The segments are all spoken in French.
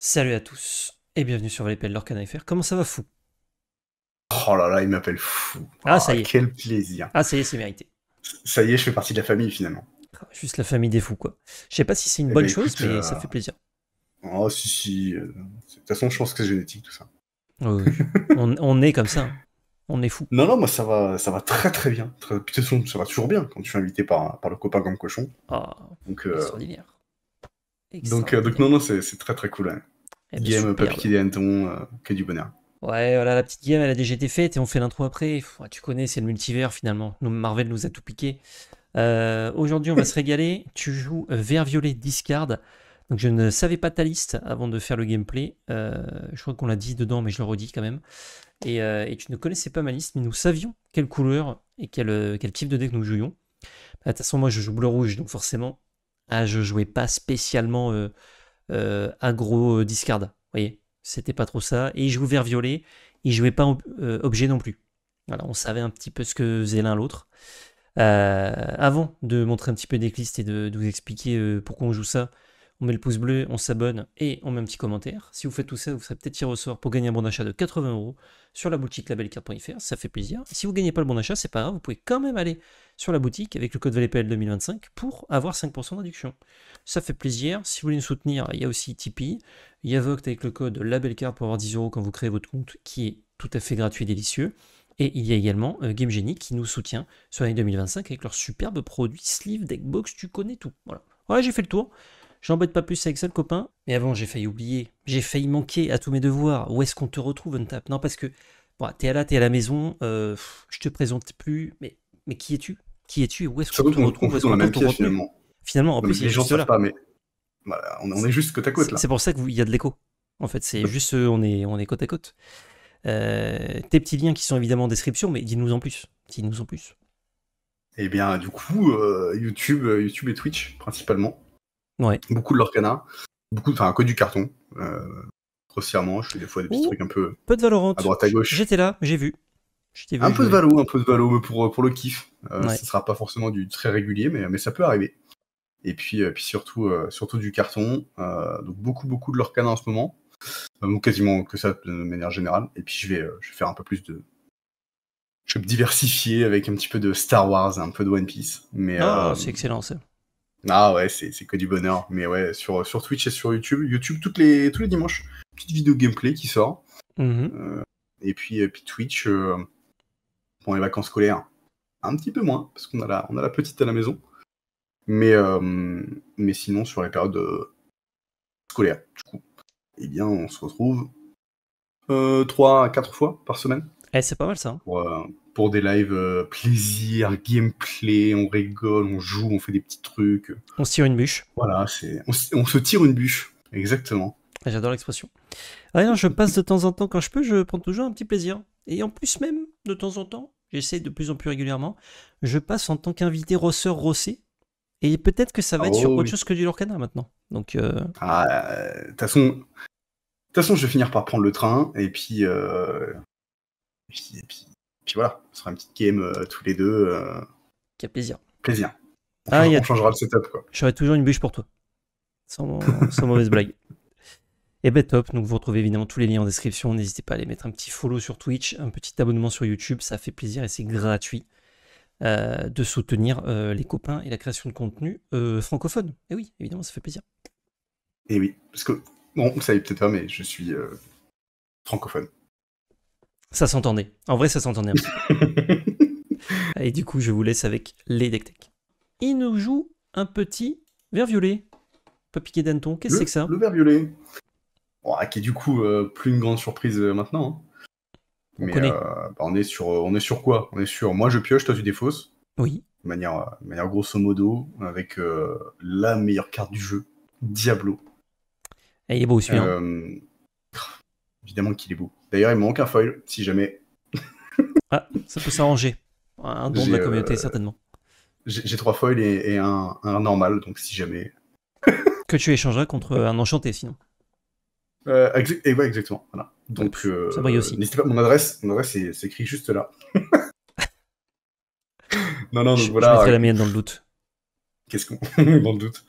Salut à tous et bienvenue sur Valépel l'Orcana FR. Comment ça va fou? Oh là là, il m'appelle fou. Ah Ah, ça y est. quel plaisir. Ah ça y est, c'est mérité. Ça y est, je fais partie de la famille finalement. Ah, juste la famille des fous quoi. Je sais pas si c'est une Eh ben bonne chose, écoute, mais ça fait plaisir. oh si si, de toute façon je pense que c'est génétique tout ça. Oui, oui. On est comme ça, hein. On est fou. Non non, moi ça va très très bien. De toute façon, ça va toujours bien quand tu es invité par le copain comme cochon. Ah, Donc extraordinaire. donc non Extraordinaire. non, c'est très très cool. Ouais. Eh ben Game, pas superbe. piqué des hannetons, que du bonheur. Ouais, voilà, la petite game elle a déjà été faite et on fait l'intro après. Ouais, tu connais, c'est le multivers finalement. Marvel nous a tout piqué. Aujourd'hui, on va se régaler. Tu joues vert violet discard. Donc, je ne savais pas ta liste avant de faire le gameplay. Je crois qu'on l'a dit dedans, mais je le redis quand même. Et tu ne connaissais pas ma liste, mais nous savions quelle couleur et quel type de deck nous jouions. De toute façon, moi, je joue bleu-rouge, donc forcément, je jouais pas spécialement aggro discard. Vous voyez, c'était pas trop ça. Et il joue vert violet. Il jouait pas objet non plus. Voilà, on savait un petit peu ce que faisait l'un l'autre. Avant de montrer un petit peu des listes et de vous expliquer pourquoi on joue ça, on met le pouce bleu, on s'abonne et on met un petit commentaire. Si vous faites tout ça, vous serez peut-être tiré au sort pour gagner un bon d'achat de 80€ sur la boutique labelcard.fr, ça fait plaisir. Et si vous gagnez pas le bon d'achat, c'est pas grave, vous pouvez quand même aller sur la boutique avec le code VALEPL 2025 pour avoir 5% de réduction. Ça fait plaisir. Si vous voulez nous soutenir, il y a aussi Tipeee. Il y a Voct avec le code labelcard pour avoir 10€ quand vous créez votre compte, qui est tout à fait gratuit et délicieux. Et il y a également Game Genie qui nous soutient sur l'année 2025 avec leur superbe produit Sleeve Deckbox, tu connais tout. Voilà. Ouais, j'ai fait le tour. J'embête pas plus avec ça, le copain. Mais avant, j'ai failli oublier. J'ai failli manquer à tous mes devoirs. Où est-ce qu'on te retrouve, Untap? Non, parce que bon, t'es à la maison. Je te présente plus. Mais qui es-tu? Qui es-tu et où est-ce qu'on Surtout te qu'on retrouve? Où joue est-ce dans la qu'on trouve même ton pièce contenu? finalement. Finalement, en Non mais plus, il est les gens juste savent là. pas, mais voilà, on est juste côte à côte là. C'est pour ça qu'il y a de l'écho. En fait, c'est juste on est côte à côte. Tes petits liens qui sont évidemment en description, mais dis-nous en plus. Dis-nous en plus. Et bien du coup, YouTube et Twitch principalement. Ouais. Beaucoup de l'Orcana, enfin que du carton. Grossièrement, je fais des fois des petits Oh, trucs un peu peu de Valorant. à droite à gauche. J'étais là, j'ai vu. Je t'ai vu jouer. Un peu de Valo, mais pour le kiff. Ouais. Ce sera pas forcément du très régulier, mais ça peut arriver. Et puis surtout du carton. Donc beaucoup de l'Orcana en ce moment. Quasiment que ça de manière générale. Et puis je vais faire un peu plus de. Je vais me diversifier avec un petit peu de Star Wars, un peu de One Piece. Mais Oh, c'est excellent ça. ah ouais, c'est que du bonheur. Mais ouais, sur Twitch et sur YouTube. YouTube tous les dimanches. Petite vidéo gameplay qui sort. Mhm. Et puis Twitch, pour les vacances scolaires, un petit peu moins, parce qu'on a la petite à la maison. Mais sinon, sur les périodes scolaires, du coup, eh bien, on se retrouve 3 à 4 fois par semaine Eh, c'est pas mal ça, hein. pour des lives plaisir, gameplay, on rigole, on joue, on fait des petits trucs. On se tire une bûche. Voilà, on se tire une bûche, exactement. Ah, j'adore l'expression. Ah non, je passe de temps en temps quand je peux, je prends toujours un petit plaisir. Et en plus même, de temps en temps, j'essaie de plus en plus régulièrement, je passe en tant qu'invité rosseur rossé. Et peut-être que ça va être sur Oh autre oui. chose que du Lorcana maintenant. Donc, De toute façon, je vais finir par prendre le train, et puis voilà, ce sera une petite game tous les deux. quel plaisir. Plaisir. Ah, On changera le setup, quoi. j'aurai toujours une bûche pour toi. Sans mauvaise blague. Et ben top, donc vous retrouvez évidemment tous les liens en description. N'hésitez pas à aller mettre un petit follow sur Twitch, un petit abonnement sur YouTube, ça fait plaisir et c'est gratuit de soutenir les copains et la création de contenu francophone. Et oui, évidemment, ça fait plaisir. Et oui, parce que, bon, vous savez peut-être pas, mais je suis francophone. Ça s'entendait. En vrai, ça s'entendait un petit peu. Et du coup, je vous laisse avec les deck tech. Il nous joue un petit vert violet. Pas piqué d'hanneton. Qu'est-ce que c'est que ça? Le vert violet. Bon, qui est du coup plus une grande surprise maintenant. Hein. On Mais connaît. on est sur quoi? On est sur moi je pioche, toi tu défausses. Oui. De manière grosso modo, avec la meilleure carte du jeu, Diablo. Et il est beau celui-là. Évidemment qu'il est beau. D'ailleurs, il me manque un foil, si jamais. Ah, ça peut s'arranger. Un don de la communauté, certainement. J'ai 3 foils et un normal, donc si jamais. Que tu échangeras contre un enchanté, sinon. Et ouais, exactement. Voilà. Donc, ça brille aussi. n'hésitez pas, mon adresse c'est écrit juste là. Non, donc Je mettrai voilà. la mienne dans le doute. Qu'est-ce qu'on. Dans le doute.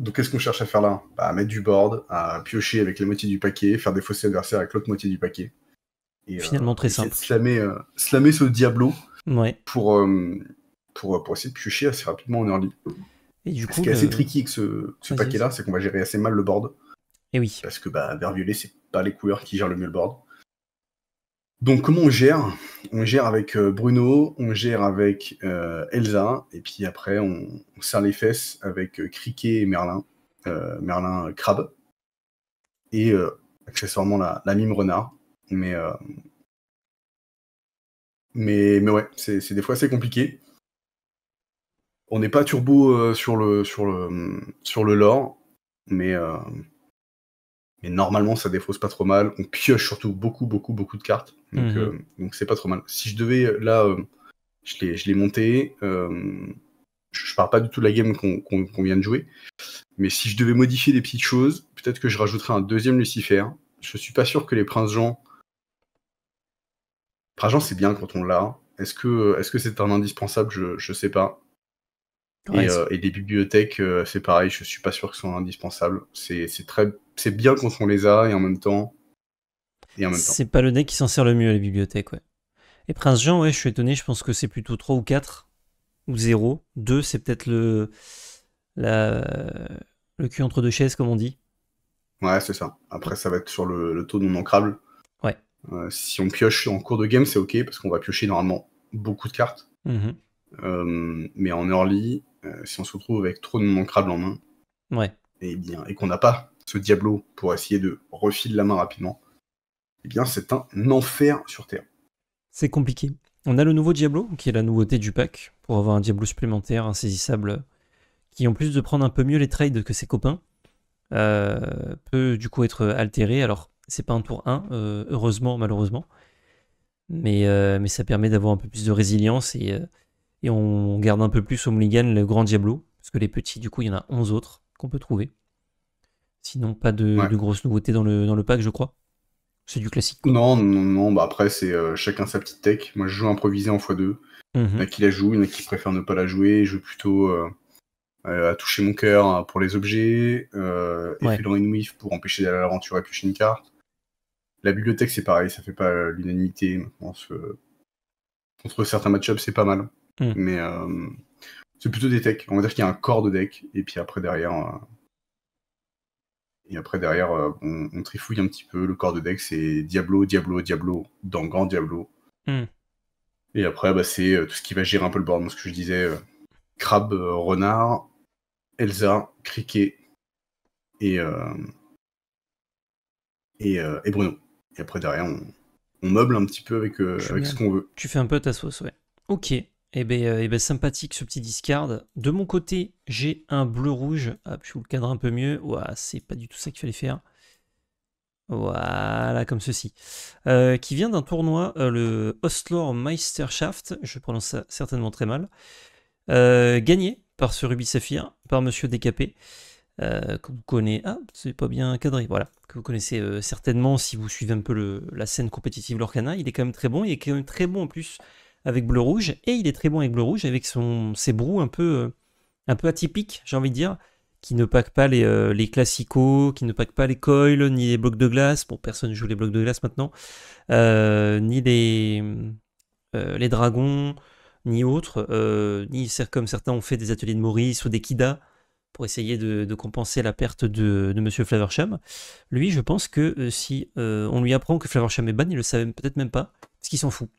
Donc qu'est-ce qu'on cherche à faire là? Bah, à mettre du board, à piocher avec la moitié du paquet, faire défausser l'adversaire avec l'autre moitié du paquet. Et Finalement très essayer simple. de slammer ce Diablo Ouais. pour essayer de piocher assez rapidement en early. Et du Ce coup, qui est assez tricky avec ce Vas-y, paquet-là, c'est qu'on va gérer assez mal le board. Et oui. Parce que vert violet, c'est pas les couleurs qui gèrent le mieux le board. Donc comment on gère? On gère avec Bruno, on gère avec Elsa, et puis après on serre les fesses avec Criquet et Merlin. Merlin Crabe. Et accessoirement la mime renard. Mais ouais, c'est des fois assez compliqué. On n'est pas turbo sur le lore, mais normalement ça défausse pas trop mal. On pioche surtout beaucoup de cartes, donc c'est pas trop mal. Si je devais, là, je l'ai monté, je parle pas du tout de la game qu'on vient de jouer, mais si je devais modifier des petites choses, peut-être que je rajouterais un deuxième Lucifer. Je suis pas sûr que les Princes Jean... Prince Jean, c'est bien quand on l'a. Est-ce que c'est un indispensable? Je sais pas. Ouais, Et les bibliothèques, c'est pareil, je suis pas sûr que ce soit indispensable. C'est bien quand on les a, et en même temps... c'est pas le deck qui s'en sert le mieux à la bibliothèque, ouais. Et Prince Jean, ouais, je suis étonné, je pense que c'est plutôt 3 ou 4, ou 0. 2, c'est peut-être le cul entre deux chaises, comme on dit. Ouais, c'est ça. Après, ça va être sur le taux non ancrable. Ouais. Si on pioche en cours de game, c'est ok, parce qu'on va piocher normalement beaucoup de cartes. Mais en early, si on se retrouve avec trop de non ancrables en main, ouais. et qu'on n'a pas ce Diablo pour essayer de refiler la main rapidement, eh bien c'est un enfer sur Terre. C'est compliqué. On a le nouveau Diablo, qui est la nouveauté du pack, pour avoir un Diablo supplémentaire, insaisissable, qui en plus de prendre un peu mieux les trades que ses copains, peut du coup être altéré. Alors, c'est pas un tour 1, heureusement, malheureusement, mais ça permet d'avoir un peu plus de résilience, et on garde un peu plus au mulligan le grand Diablo, parce que les petits, du coup, il y en a 11 autres qu'on peut trouver. Sinon, pas de grosses nouveautés dans le pack, je crois. C'est du classique, quoi. Non, après, c'est chacun sa petite tech. Moi, je joue improvisé en x2. Il y en a qui la jouent, il y en a qui préfèrent ne pas la jouer. Je joue plutôt à toucher mon cœur pour les objets, effet de Rainwif pour empêcher d'aller à l'aventure et piocher une carte. La bibliothèque, c'est pareil, ça fait pas l'unanimité. Maintenant, contre certains match-ups, c'est pas mal. Mais c'est plutôt des techs. On va dire qu'il y a un corps de deck, et puis après, derrière... on trifouille un petit peu. Le corps de deck, c'est Diablo, dans Grand Diablo. Et après, c'est tout ce qui va gérer un peu le board. Moi, ce que je disais, Crabe, Renard, Elsa, Criquet et Bruno. Et après, derrière, on meuble un petit peu avec ce qu'on veut. Tu fais un peu ta sauce, ouais. Ok. Eh ben, sympathique ce petit discard. De mon côté, j'ai un bleu-rouge. Hop, je vous le cadre un peu mieux. Ouah, c'est pas du tout ça qu'il fallait faire. Voilà, comme ceci. Qui vient d'un tournoi, le Oslo Meisterschaft. Je prononce ça certainement très mal. Gagné par ce Ruby Saphir, par Monsieur Décapé. Que vous connaissez... Ah, c'est pas bien cadré, voilà. Que vous connaissez certainement si vous suivez un peu la scène compétitive Lorcana. Il est quand même très bon. Il est quand même très bon en plus avec bleu-rouge. Et il est très bon avec bleu-rouge avec ses brous un peu atypiques, j'ai envie de dire. Qui ne pack pas les classicos, qui ne pack pas les coils, ni les blocs de glace. Bon, personne joue les blocs de glace maintenant. Ni les dragons, ni autres. Ni comme certains ont fait des ateliers de Maurice ou des Kida pour essayer de compenser la perte de Monsieur Flaversham. Lui, je pense que si on lui apprend que Flaversham est ban, il le savait peut-être même pas, parce qu'il s'en fout.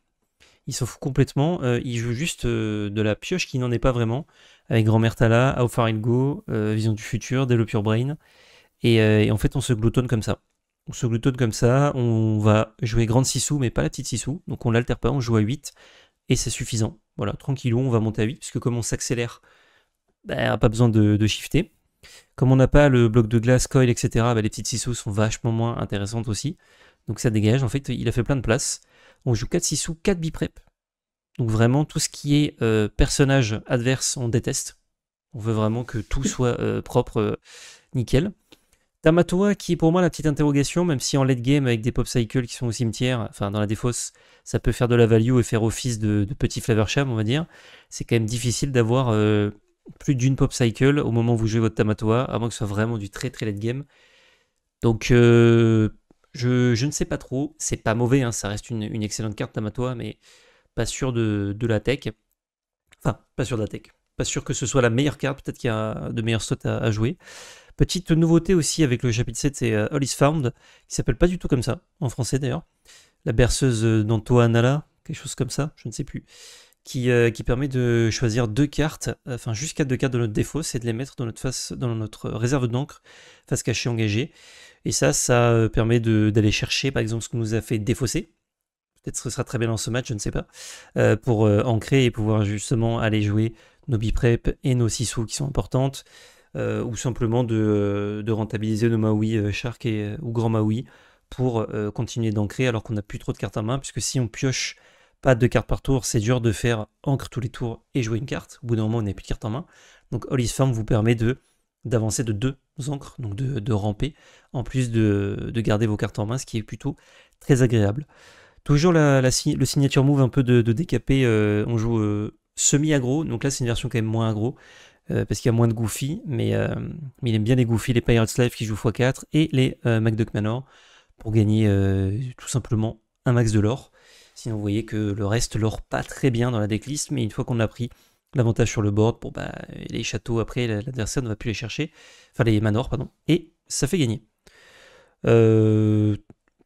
Il s'en fout complètement. Il joue juste de la pioche qui n'en est pas vraiment, avec Grand-Mère Tala, How Far Il Go, Vision du Futur, Develop Your Brain. Et en fait, on se gloutonne comme ça. On va jouer grande Sissou, mais pas la petite Sissou. Donc on l'altère pas, on joue à 8, et c'est suffisant. Voilà, tranquillou, on va monter à 8, puisque comme on s'accélère, on n'a pas besoin de shifter. Comme on n'a pas le bloc de glace, coil, etc., les petites Sissou sont vachement moins intéressantes aussi. Donc ça dégage. En fait, il a fait plein de place. On joue 4 Sissou, 4 biprep. Donc vraiment, tout ce qui est personnage adverse, on déteste. On veut vraiment que tout soit propre, nickel. Tamatoa, qui est pour moi la petite interrogation, même si en late game, avec des pop cycles qui sont au cimetière, enfin dans la défausse, ça peut faire de la value et faire office de petit Flaversham, on va dire. C'est quand même difficile d'avoir plus d'une pop cycle au moment où vous jouez votre Tamatoa, à moins que ce soit vraiment du très très late game. Donc je ne sais pas trop, c'est pas mauvais, hein, ça reste une excellente carte Tamatoa, mais pas sûr de la tech. Enfin, pas sûr de la tech. Pas sûr que ce soit la meilleure carte, peut-être qu'il y a de meilleurs slots à jouer. Petite nouveauté aussi avec le chapitre 7, c'est All is Found, qui s'appelle pas du tout comme ça, en français d'ailleurs. La berceuse d'Antoa Nala, quelque chose comme ça, je ne sais plus. Qui permet de choisir 2 cartes, enfin jusqu'à 2 cartes de notre défaut, c'est de les mettre dans notre réserve d'encre, face cachée engagée. Et ça permet d'aller chercher par exemple ce qu'on nous a fait défausser. Peut-être que ce sera très bien dans ce match, je ne sais pas. Pour ancrer et pouvoir justement aller jouer nos biprep et nos sissous qui sont importantes. Ou simplement de rentabiliser nos Maui Shark ou Grand Maui pour continuer d'ancrer alors qu'on n'a plus trop de cartes en main, puisque si on pioche pas de cartes par tour, c'est dur de faire encre tous les tours et jouer une carte. Au bout d'un moment, on n'a plus de cartes en main. Donc All is Farm vous permet d'avancer de 2 encres, donc de ramper, en plus de garder vos cartes en main, ce qui est plutôt très agréable. Toujours le signature move un peu de décapé, on joue semi-aggro, donc là c'est une version quand même moins aggro, parce qu'il y a moins de Goofy, mais il aime bien les Goofy, les Pirate Slave qui jouent x4, et les MacDuck Manor, pour gagner tout simplement un max de l'or. Sinon vous voyez que le reste l'or pas très bien dans la decklist, mais une fois qu'on a pris l'avantage sur le board, bon bah les châteaux après l'adversaire ne va plus les chercher, enfin les manors pardon, et ça fait gagner.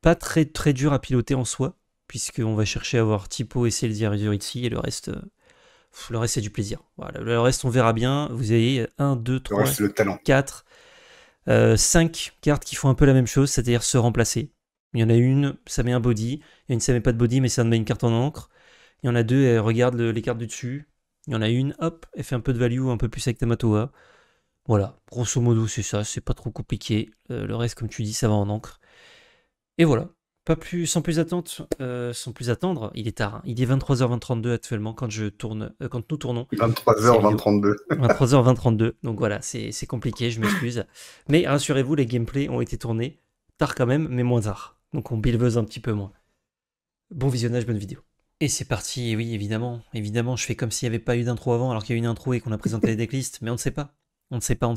Pas très très dur à piloter en soi, puisqu'on va chercher à avoir Typo et Celsius ici, et le reste c'est du plaisir. Voilà, le reste on verra bien. Vous avez 1, 2, 3, 4, 5 cartes qui font un peu la même chose, c'est-à-dire se remplacer. Il y en a une, ça met un body. Il y en a une, ça met pas de body, mais ça met une carte en encre. Il y en a deux, elle regarde les cartes du dessus. Il y en a une, hop, elle fait un peu de value, un peu plus avec Tamatoa. Voilà, grosso modo, c'est ça, c'est pas trop compliqué. Le reste, comme tu dis, ça va en encre. Et voilà, pas plus, sans plus attendre, il est tard, hein. Il est 23h32 actuellement quand nous tournons. 23h20-32. 23h20-32, donc voilà, c'est compliqué, je m'excuse. Mais rassurez-vous, les gameplays ont été tournés tard quand même, mais moins tard. Donc on bilveuse un petit peu moins. Bon visionnage, bonne vidéo. Et c'est parti, et oui, évidemment, je fais comme s'il n'y avait pas eu d'intro avant, alors qu'il y a eu une intro et qu'on a présenté les decklists, mais on ne sait pas. On ne sait pas.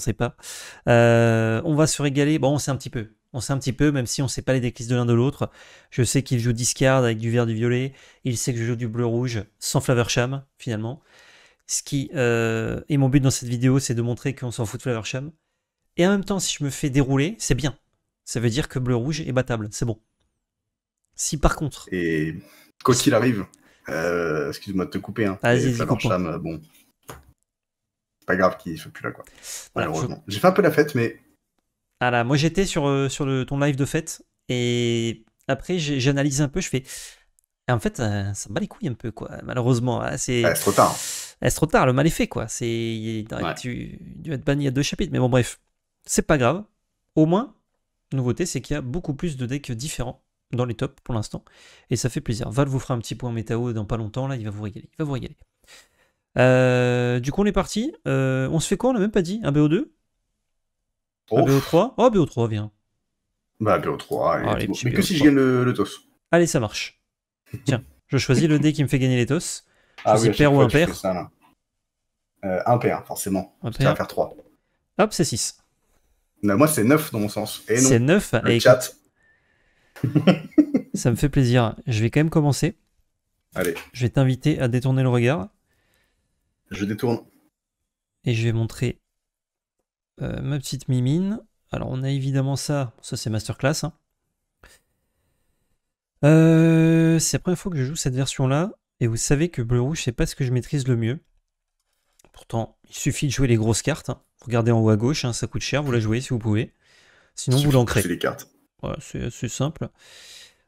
On va se régaler, bon, on sait un petit peu, même si on ne sait pas les decklists de l'un de l'autre. Je sais qu'il joue discard avec du vert, du violet, il sait que je joue du bleu-rouge, sans Flaversham, finalement. Ce qui est mon but dans cette vidéo, c'est de montrer qu'on s'en fout de Flaversham. Et en même temps, si je me fais dérouler, c'est bien. Ça veut dire que bleu-rouge est battable, c'est bon. Si par contre... Et quoi qu'il arrive, excuse-moi de te couper, hein, vas-y, Flaversham, bon... pas grave qu'il soit plus là, quoi. Voilà, malheureusement. J'ai fait un peu la fête, mais... Voilà, moi j'étais sur ton live de fête, et après j'analyse un peu, je fais... Et en fait, ça me bat les couilles un peu, quoi. Malheureusement, c'est trop tard. C'est trop tard, le mal est fait, quoi. Tu vas être banni à 2 chapitres, mais bon, bref. C'est pas grave. Au moins, nouveauté, c'est qu'il y a beaucoup plus de decks différents dans les tops pour l'instant, et ça fait plaisir. Val vous fera un petit point météo dans pas longtemps, là, il va vous régaler. Du coup, on est parti. On se fait quoi? On n'a même pas dit. Un BO2? Un BO3? Oh, BO3, viens. Bah, BO3, allez, mais que si je gagne le toss. Allez, ça marche. Tiens, je choisis le dé qui me fait gagner les toss. Oui, pair ou impair? Impair, forcément. Ça va faire 3. Hop, c'est 6. Moi, c'est 9 dans mon sens. Et non, c'est 9. Le chat. Ça me fait plaisir. Je vais quand même commencer. Allez. Je vais t'inviter à détourner le regard. Je détourne. Et je vais montrer ma petite mimine. Alors, on a évidemment ça. Ça, c'est Masterclass. Hein. C'est la première fois que je joue cette version-là. Et vous savez que bleu-rouge, c'est pas ce que je maîtrise le mieux. Pourtant, il suffit de jouer les grosses cartes. Hein. Regardez en haut à gauche, hein, ça coûte cher, vous la jouez si vous pouvez. Sinon, vous l'ancrez. C'est les cartes. Voilà, c'est simple.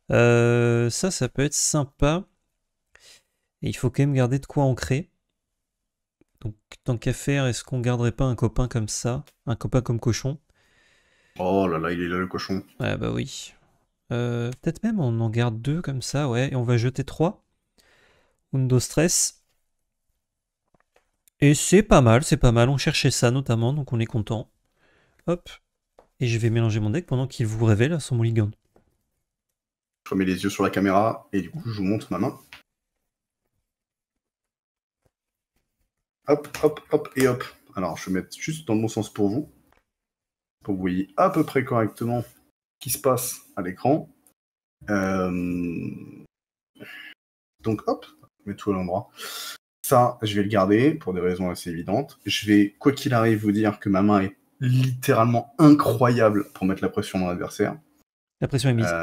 Ça peut être sympa. Et il faut quand même garder de quoi ancrer. Donc, tant qu'à faire, est-ce qu'on garderait pas un copain comme ça? Un copain comme cochon? Oh là là, il est là le cochon. Ouais, bah oui. Peut-être même on en garde 2 comme ça, ouais. Et on va jeter 3. Undo Stress. Et c'est pas mal. On cherchait ça notamment, donc on est content. Hop. Et je vais mélanger mon deck pendant qu'il vous révèle son mulligan. Je remets les yeux sur la caméra et du coup je vous montre ma main. Hop, hop, hop et hop. Alors, je vais mettre juste dans le bon sens pour vous que vous voyez à peu près correctement ce qui se passe à l'écran. Donc, hop, je mets tout à l'endroit. Ça, je vais le garder pour des raisons assez évidentes. Je vais, quoi qu'il arrive, vous dire que ma main est littéralement incroyable pour mettre la pression dans l'adversaire. La pression est mise.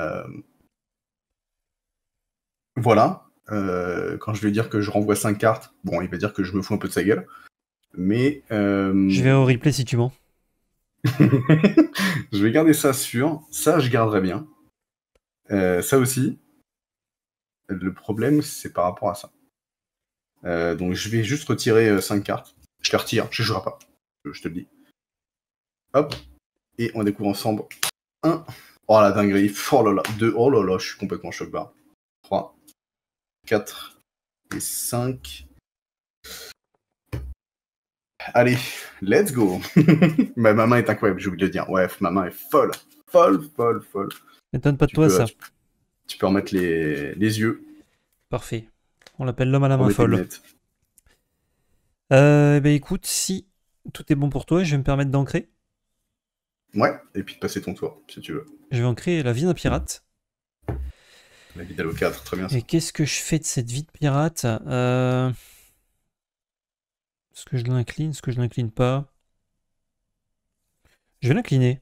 Voilà. Quand je vais dire que je renvoie 5 cartes, bon, il va dire que je me fous un peu de sa gueule. Mais... Je vais au replay si tu mens. Je vais garder ça sûr. Ça, je garderai bien. Ça aussi. Le problème, c'est par rapport à ça. Donc, je vais juste retirer 5 cartes. Je les retire. Je ne jouerai pas. Je te le dis. Hop. Et on découvre ensemble 1. Oh la dinguerie. Oh là là. 2. Oh là là, je suis complètement choc barre. 3. 4. Et 5. Allez, let's go. Ma main est incroyable, j'ai oublié de le dire. Ouais, ma main est folle. Folle. M'étonne pas de toi, ça. Tu peux remettre les yeux. Parfait. On l'appelle l'homme à la main folle. Écoute, si tout est bon pour toi, je vais me permettre d'ancrer. Ouais, et puis de passer ton tour, si tu veux. Je vais ancrer la vie d'un pirate. La vie d'Halo 4, très bien. Et qu'est-ce que je fais de cette vie de pirate Est-ce que je l'incline Est-ce que je l'incline pas? Je vais l'incliner.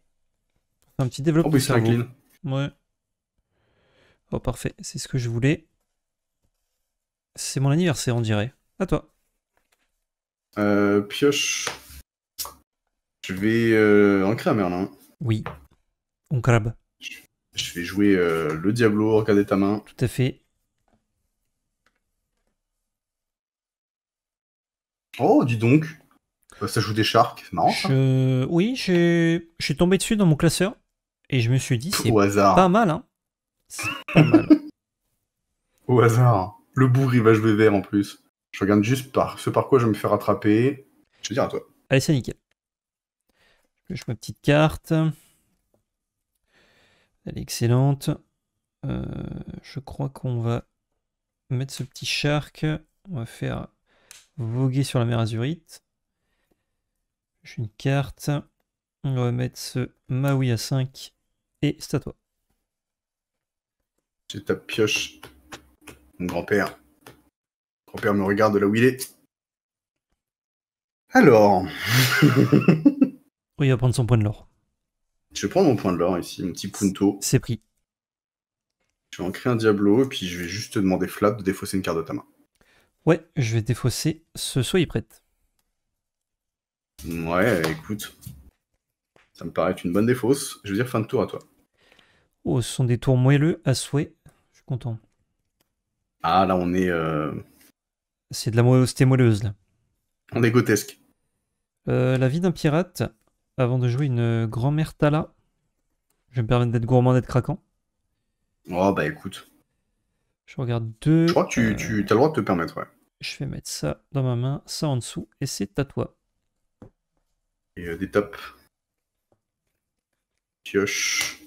Un petit développement. Oh, oui, c'est l'incline. Ouais. Oh, parfait. C'est ce que je voulais. C'est mon anniversaire, on dirait. À toi. Pioche. Je vais ancrer un Merlin. Oui. On crabe. Je vais jouer le Diablo, regarder ta main. Tout à fait. Oh, dis donc. Ça joue des sharks, c'est marrant ça. Oui, je suis tombé dessus dans mon classeur. Et je me suis dit, c'est au hasard. Pas mal, hein. C'est pas mal. Au hasard. Le bourg, il va jouer vert en plus. Je regarde juste ce par quoi je vais me faire rattraper. Je vais dire à toi. Allez, c'est nickel. Je pioche ma petite carte. Elle est excellente. Je crois qu'on va mettre ce petit shark. On va faire voguer sur la mer Azurite. J'ai une carte. On va mettre ce Maui à 5. Et c'est à toi. J'ai ta pioche. Mon grand-père. Mon grand-père me regarde de là où il est. Alors. Oui, il va prendre son point de l'or. Je vais prendre mon point de l'or ici, mon petit punto. C'est pris. Je vais en créer un Diablo et puis je vais juste te demander flat de défausser une carte de ta main. Ouais, je vais défausser ce soyez prête. Ouais, écoute. Ça me paraît être une bonne défausse. Je veux dire fin de tour à toi. Oh, ce sont des tours moelleux à souhait. Je suis content. Ah, là, on est... C'est de la moellosité moelleuse, là. On est grotesque. La vie d'un pirate, avant de jouer une grand-mère Tala. Je vais me permettre d'être gourmand, d'être craquant. Oh, bah écoute. Je regarde 2. Je crois que tu as le droit de te permettre, ouais. Je vais mettre ça dans ma main, ça en dessous, et c'est à toi. Et des tops. Pioche.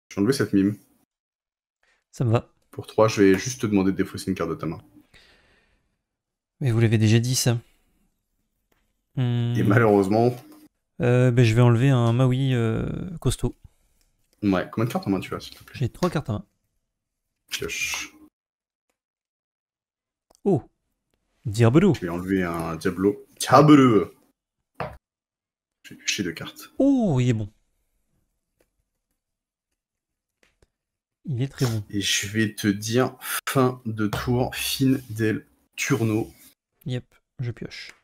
Je vais enlever cette mime. Ça me va. Pour 3, je vais juste te demander de défausser une carte de ta main. Mais vous l'avez déjà dit, ça. Et malheureusement... je vais enlever un Maui costaud. Ouais, combien de cartes en main tu as, s'il te plaît? J'ai 3 cartes à main. Pioche. Oh, Diablo. Je vais enlever un Diablo. Diablo. Je vais piocher 2 cartes. Oh, il est bon. Il est très bon. Et je vais te dire fin de tour, Fin del Turno. Yep, je pioche.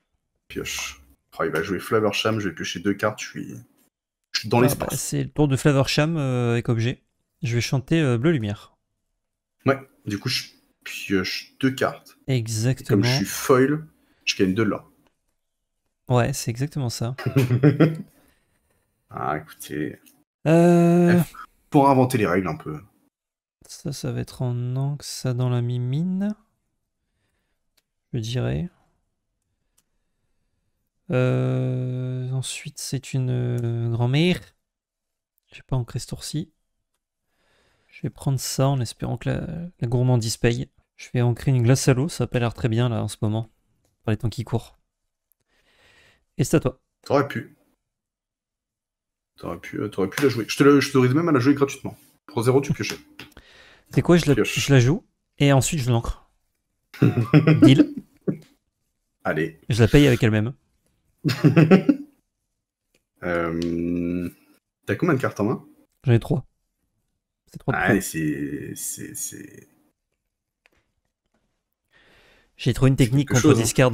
Pioche. Oh, il va jouer Flavorsham, je vais piocher 2 cartes, je suis dans l'espace. C'est le tour de Flavorsham avec objet. Je vais chanter Bleu Lumière. Ouais, du coup je pioche 2 cartes. Exactement. Et comme je suis foil, je gagne 2 là. Ouais, c'est exactement ça. Ah, écoutez. Euh... Pour inventer les règles un peu. Ça va être en encre, ça dans la mimine. Je dirais. Ensuite, c'est une grand-mère. Je vais pas ancrer ce tour-ci. Je vais prendre ça en espérant que la gourmandise paye. Je vais ancrer une glace à l'eau, ça a pas l'air très bien là en ce moment, par les temps qui courent. Et c'est à toi. T'aurais pu. T'aurais pu la jouer. Je t'autorise même à la jouer gratuitement. Pour 0, tu piochais. C'est quoi, je Pioche. la joue et ensuite je l'ancre. Deal. Allez. Je la paye avec elle-même. T'as combien de cartes en main? J'en ai 3. C'est 3 de Ah, plus. c'est J'ai trouvé une technique quelque contre chose, hein. discard.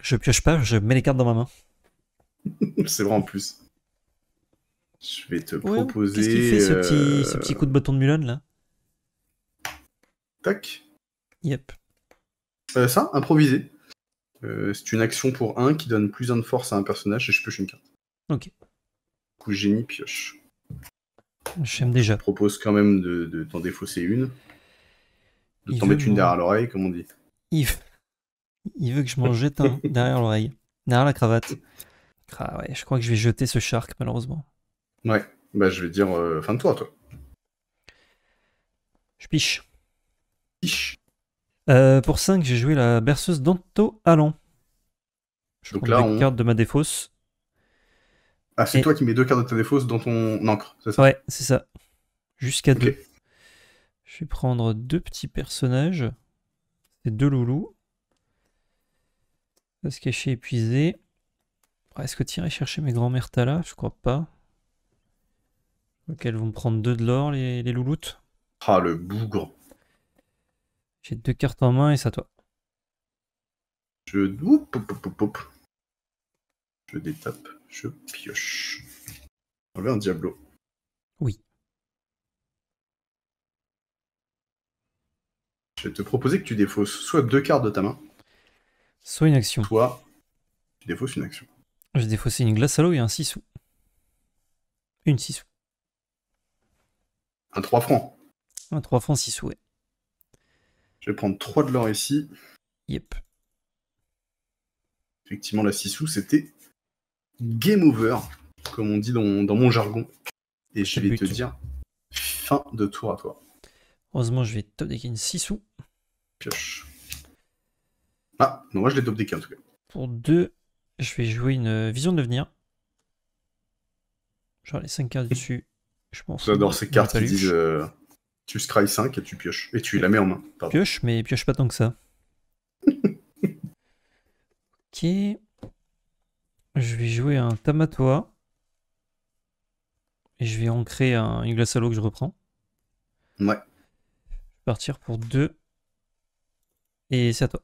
Je pioche pas, je mets les cartes dans ma main. C'est vrai en plus. Je vais te Ouais, qu'est-ce qu'il proposer... fait ce petit coup de bâton de Mulan là? Tac. Yep. Ça, improviser. C'est une action pour 1 qui donne plus 1 de force à un personnage et je pioche une carte. Ok. Coup génie, pioche. J'aime Je déjà. te propose quand même de t'en défausser une. De Il t'en veut mettre que une je derrière l'oreille, comme on dit. il... il veut que je m'en jette un derrière l'oreille. Derrière la cravate. Ah ouais, je crois que je vais jeter ce shark malheureusement. Ouais, bah je vais dire fin de toi. Je piche. Ish. Pour 5, j'ai joué la berceuse d'Anto Allan. Je Donc prends là, 2 cartes de ma défausse. Ah, c'est Et... toi qui mets 2 cartes de ta défausse dans ton encre, c'est ça? Ouais, c'est ça. Jusqu'à Ok. 2. Je vais prendre 2 petits personnages. C'est 2 loulous. Va se cacher épuisé. Est-ce que tu irais chercher mes grands-mères Tala? Je crois pas. Ok, elles vont me prendre 2 de l'or, les louloutes. Ah, le bougre. J'ai 2 cartes en main et c'est à toi. Oup, hop, hop, hop, hop. Je détape, je pioche. On avait un Diablo. Oui. Je vais te proposer que tu défausses soit 2 cartes de ta main, Soit une action. soit tu défausses une action. J'ai défaussé une glace à l'eau et un 6 sous. Une 6 sous. Un 3 francs. Un 3 francs 6 sous, ouais. Je vais prendre 3 de l'or ici. Yep. Effectivement, la 6 sous, c'était game over, comme on dit dans mon jargon. Et je C'est le vais te but. dire fin de tour à toi. Heureusement, je vais top decker une 6 sous. Pioche. Ah, non, moi je l'ai top deck en tout cas. Pour 2, je vais jouer une vision de l'avenir. Genre les 5 cartes dessus. Je m'en fous. J'adore ces de la cartes qui paluche. disent tu scry 5 et tu pioches. Et tu la mets en main. Pardon. Pioche, mais pioche pas tant que ça. Ok. Je vais jouer un Tamatoa. Et je vais ancrer une glace à l'eau que je reprends. Ouais. Je vais partir pour 2. Et c'est à toi.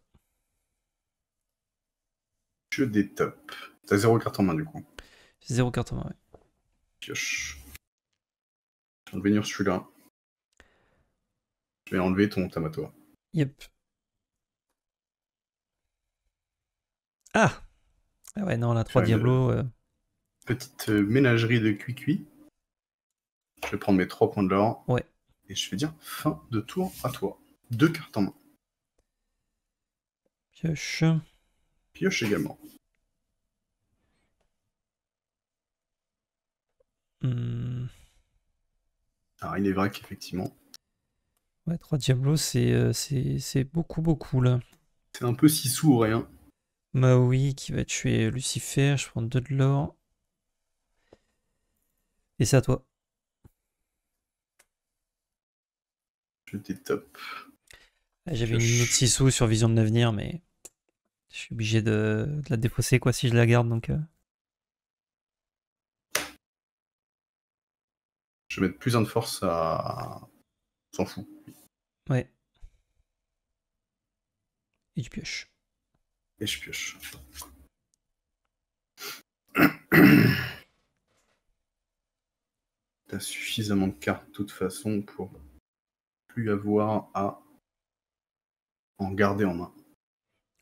Je détope. T'as 0 carte en main du coup. 0 carte en main, ouais. Pioche. Je vais venir celui-là. Je vais enlever ton Tamatoa. Yep. Ah! Ah ouais, non, la 3 Faire une Diablo. petite ménagerie de cuit-cuit. Je vais prendre mes 3 points de l'or. Ouais. Et je vais dire fin de tour à toi. 2 cartes en main. Pioche. Pioche également. Alors il est vrai qu'effectivement, Ouais, 3 Diablo, c'est beaucoup là. c'est un peu 6 sous ou rien. Maui qui va tuer Lucifer. Je prends 2 de l'or. Et c'est à toi. Je détope. J'avais une autre 6 sous sur Vision de l'avenir, mais je suis obligé de la défausser quoi si je la garde. Donc, Je vais mettre plus 1 de force à... On s'en fout. ouais. Et tu pioches. Et je pioche. T'as suffisamment de cartes de toute façon pour plus avoir à en garder en main.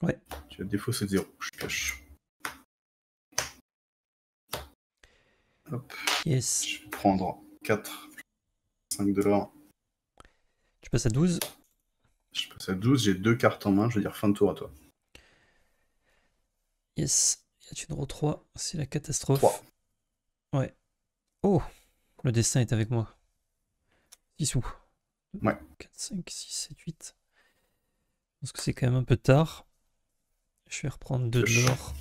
Ouais. Tu as défaussé de 0. Je pioche. Hop. Yes. Je vais prendre 4, 5 de l'or. Tu passes à 12. Je passe à 12, j'ai 2 cartes en main, je vais dire fin de tour à toi. Yes. Et tu draws 3. C'est la catastrophe. 3. Ouais. Oh! Le destin est avec moi. 6 sous. Ouais. 4, 5, 6, 7, 8. Je pense que c'est quand même un peu tard. Je vais reprendre 2 de l'or.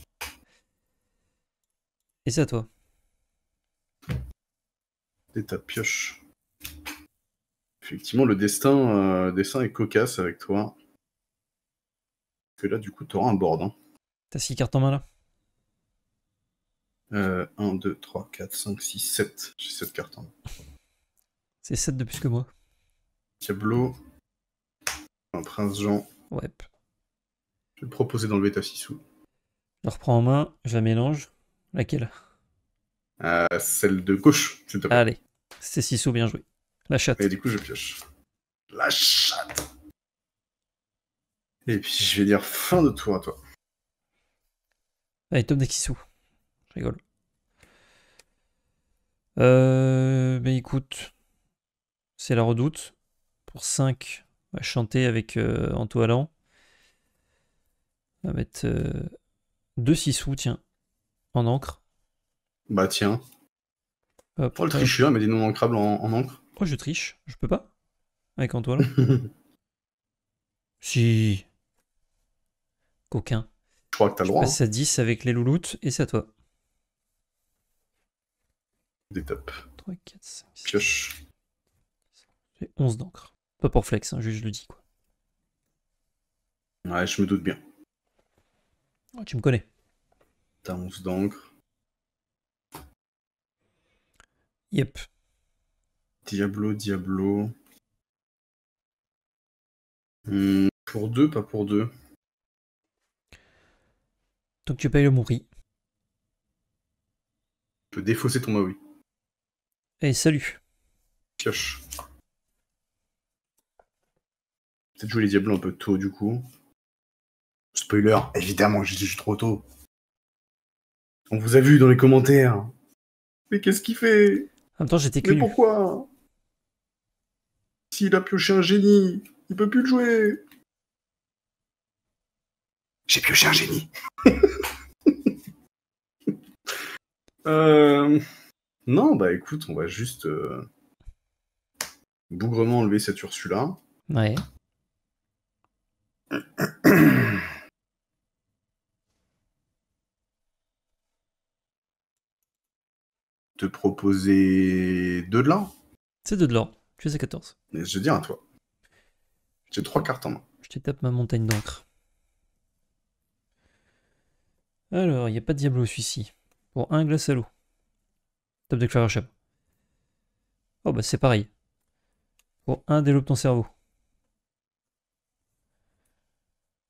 Et c'est à toi. Et ta pioche. Effectivement, le destin est cocasse avec toi. Parce que là, du coup, t'auras un board. Hein. T'as 6 cartes en main là? 1, 2, 3, 4, 5, 6, 7. J'ai 7 cartes. Hein. C'est 7 de plus que moi. Diablo. Un prince Jean. Ouais. Je vais te proposer d'enlever ta 6 sous. Je la reprends en main, je la mélange. Laquelle? Celle de gauche, s'il te plaît. Allez, c'est 6 sous, bien joué. La chatte. Et du coup, je pioche. La chatte. Et puis, je vais dire fin de tour à toi. Allez, top deck 6 sous. Je rigole. Bah écoute, c'est la redoute. Pour 5, on va chanter avec Anto Allan. On va mettre 2 6 sous, tiens, en encre. Bah tiens. Hop, Oh, le tricheur, mais des non ancrables en encre. Oh, je triche, je peux pas? Avec Anto Allan? Si. Coquin. Je crois que t'as le Je droit. passe à 10 avec les louloutes et c'est à toi. Des tops. 3, 4, 5, 6. Pioche. J'ai 11 d'encre. Pas pour flex, hein, juste je le dis quoi. Ouais, je me doute bien. Oh, tu me connais. T'as 11 d'encre. Yep. Diablo. Pour 2, pas pour 2. Donc tu payes le mon prix. Je peux défausser ton Maui. Et salut. Pioche. Peut-être jouer les diablos un peu tôt du coup. Spoiler, évidemment, je dis trop tôt. On vous a vu dans les commentaires. Mais qu'est-ce qu'il fait? En même temps, j'étais Mais clu. pourquoi? S'il a pioché un génie, il peut plus le jouer. J'ai pioché un génie. Non, bah écoute, on va juste bougrement enlever cette Ursula. Ouais. Te proposer 2 de là. C'est 2 de l'or. Tu es à 14. Mais je veux dire à toi. J'ai 3 cartes en main. Je te tape ma montagne d'encre. Alors, il n'y a pas de Diablo celui-ci. Pour 1 glace à l'eau. Top de Claracham. Oh bah c'est pareil. Pour 1 développe ton cerveau.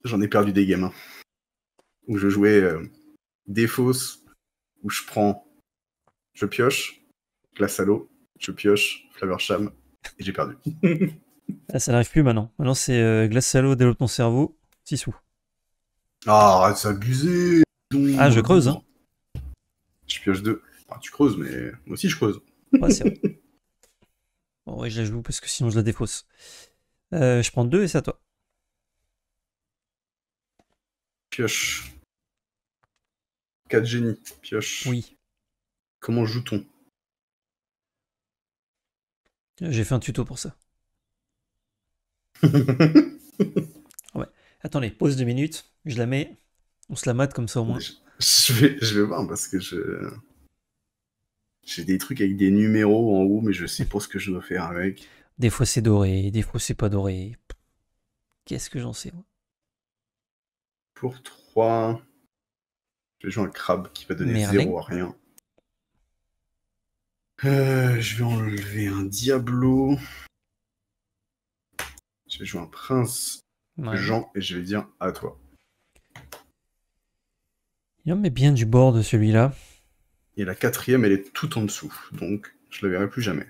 J'en ai perdu des games. Hein. Où je jouais défausse, où je prends, je pioche, glace à l'eau, je pioche, Flaversham, et j'ai perdu. Ah, ça n'arrive plus maintenant. Maintenant c'est glace à l'eau, développe ton cerveau. 6 sous. Ah, arrête, c'est abusé. Ah, je creuse, hein. Je pioche 2. Enfin, tu creuses, mais moi aussi je creuse. Ouais, c'est vrai. Bon, ouais, je la joue parce que sinon je la défausse. Je prends 2 et c'est à toi. Pioche. 4 génies. Pioche. Oui. Comment joue-t-on? J'ai fait un tuto pour ça. Ouais. Attendez, pause 2 minutes. Je la mets. On se la mate comme ça au moins. Je vais voir parce que j'ai des trucs avec des numéros en haut, mais je sais pas ce que je dois faire avec. Des fois c'est doré, des fois c'est pas doré. Qu'est-ce que j'en sais, moi. Pour 3, je vais jouer un crabe qui va donner Merlin. 0 à rien. Je vais enlever un Diablo. Je vais jouer un prince Ouais. Jean et je vais dire à toi. Il en met bien du board celui-là. Et la 4e, elle est tout en dessous, donc je la verrai plus jamais.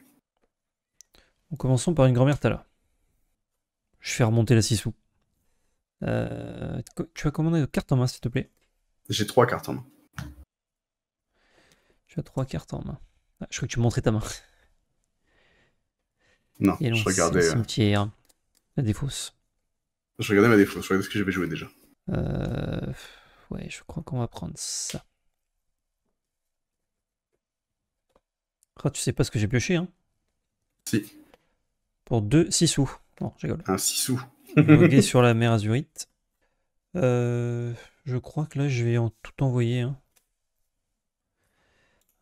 Commençons par une grand-mère Tala. Je fais remonter la 6 sous. Tu vas commander de cartes en main, s'il te plaît. J'ai 3 cartes en main. Tu as 3 cartes en main. Ah, je crois que tu montrais ta main. Non, Et non, je c'est regardais, le cimetière. La défausse. je regardais ma défaut, je regardais ce que j'avais joué déjà. Ouais, je crois qu'on va prendre ça. Ah, tu sais pas ce que j'ai pioché, hein? Si, Pour 2 6 sous. Non, je rigole. un 6 sous. Voguer sur la mer Azurite. Je crois que là, je vais en tout envoyer. Hein.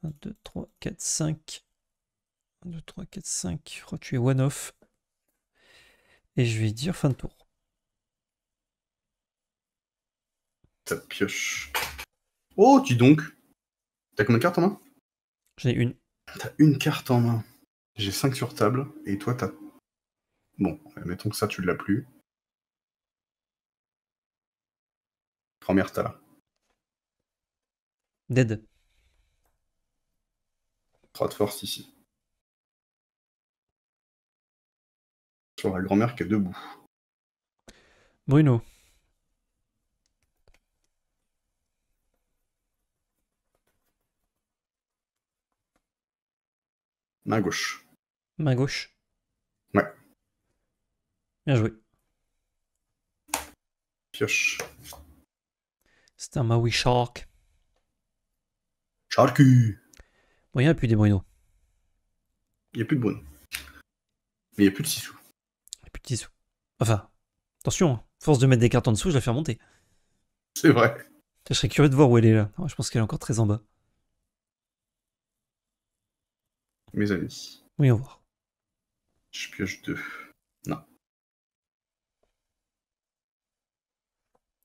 1, 2, 3, 4, 5. 1, 2, 3, 4, 5. Je crois que tu es one off. Et je vais dire fin de tour. Ça pioche. Oh, dis donc. T'as combien de cartes en main? J'en ai une. T'as une carte en main. J'ai 5 sur table. Et toi, t'as... Bon, mettons que ça, tu l'as plus. Grand-mère, t'as là. Dead. 3 de force ici. Sur la grand-mère qui est debout. Bruno. Main gauche. Main gauche. Ouais. Bien joué. Pioche. C'était un Maui Shark. Charcu. Bon, il n'y a plus des Bruno. Il n'y a plus de Bruno. Mais il n'y a plus de Sissou. Il n'y a plus de sous. Enfin, attention, hein. Force de mettre des cartes en dessous, je la fais remonter. C'est vrai. Je serais curieux de voir où elle est là. Je pense qu'elle est encore très en bas. Mes amis. Oui, on va voir. Je pioche 2. Non.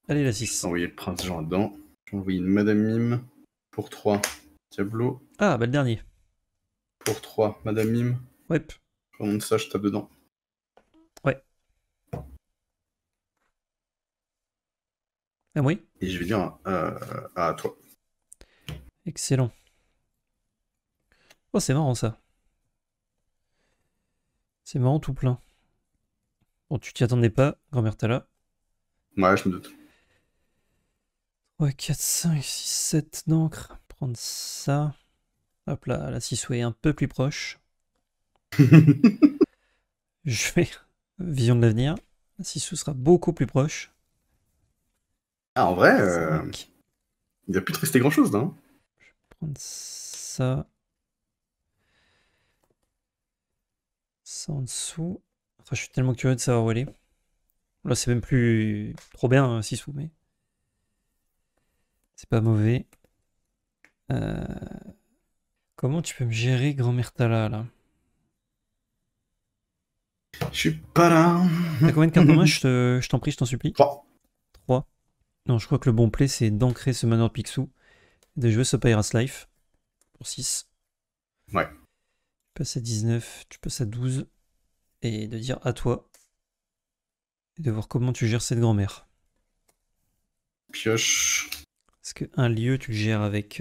Allez, la Je vais 6. envoyer le prince Jean là-dedans. Je vais envoyer une Madame Mime. Pour 3. Diablo. Ah, bah le dernier. Pour 3. Madame Mime. Ouais. Je remonte ça, je tape dedans. Ouais. Ah oui. Et je vais dire à toi. Excellent. Oh, c'est marrant ça. C'est marrant tout plein. Bon, tu t'y attendais pas, grand-mère t'as là. Ouais, je me doute. 3, 4, 5, 6, 7 d'encre. Prendre ça. Hop là, la 6 est un peu plus proche. Je vais. Vision de l'avenir. La 6 sera beaucoup plus proche. Ah, en vrai, 5. il n'y a plus de rester grand-chose, là. Prendre ça. Ça en dessous. Enfin, je suis tellement curieux de savoir où elle est. Là, c'est même plus trop bien, 6 sous, mais. C'est pas mauvais. Comment tu peux me gérer grand-mère Tala là? Je suis pas là. T'as combien de cartes en main? Je t'en prie, je t'en supplie. 3. 3. Non, je crois que le bon play, c'est d'ancrer ce Manor de Picsou, de jouer ce Pirate's Life pour 6. Ouais. Tu passes à 19, tu passes à 12, et de dire à toi, et de voir comment tu gères cette grand-mère. Pioche. Est-ce qu'un lieu, tu le gères avec,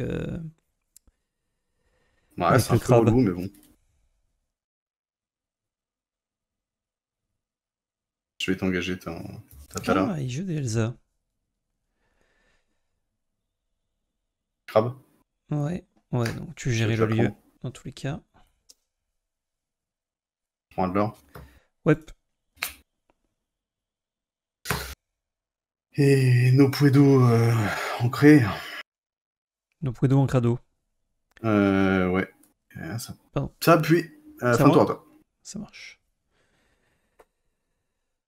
Ouais, avec c'est le un peu crabe? relou, mais bon. Je vais t'engager ta Tala. Ah, il joue des Elsa. Crabe. Ouais, donc tu Je vais gérais te le la lieu, prendre. dans tous les cas. Prends de l'or. Ouais. Et nos Puedo ancrés. Nos Puedo en crado. Ouais. Ça, Pardon. ça appuie. C'est à Fin de tour moi? à toi. Ça marche.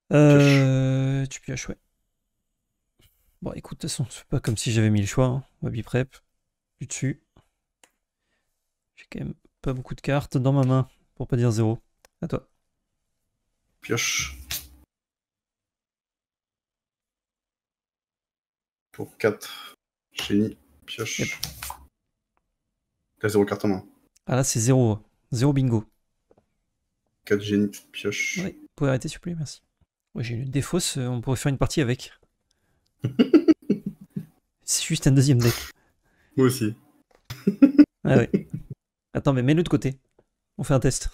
Pioche. Tu pioches, ouais. Bon, écoute, de toute façon, c'est pas comme si j'avais mis le choix. Hein. Webby Prep, du dessus. J'ai quand même pas beaucoup de cartes dans ma main, pour pas dire zéro. À toi. Pioche. Pour 4. Génie. Pioche. Yep. T'as 0 carte en main. Ah là, c'est zéro. Zéro bingo. 4 génie. Pioche. Ouais, vous pouvez arrêter, s'il vous plaît, merci. Ouais, j'ai une défausse, on pourrait faire une partie avec. C'est juste un deuxième deck. Moi aussi. Ah ouais. Attends, mais mets-le de côté. On fait un test.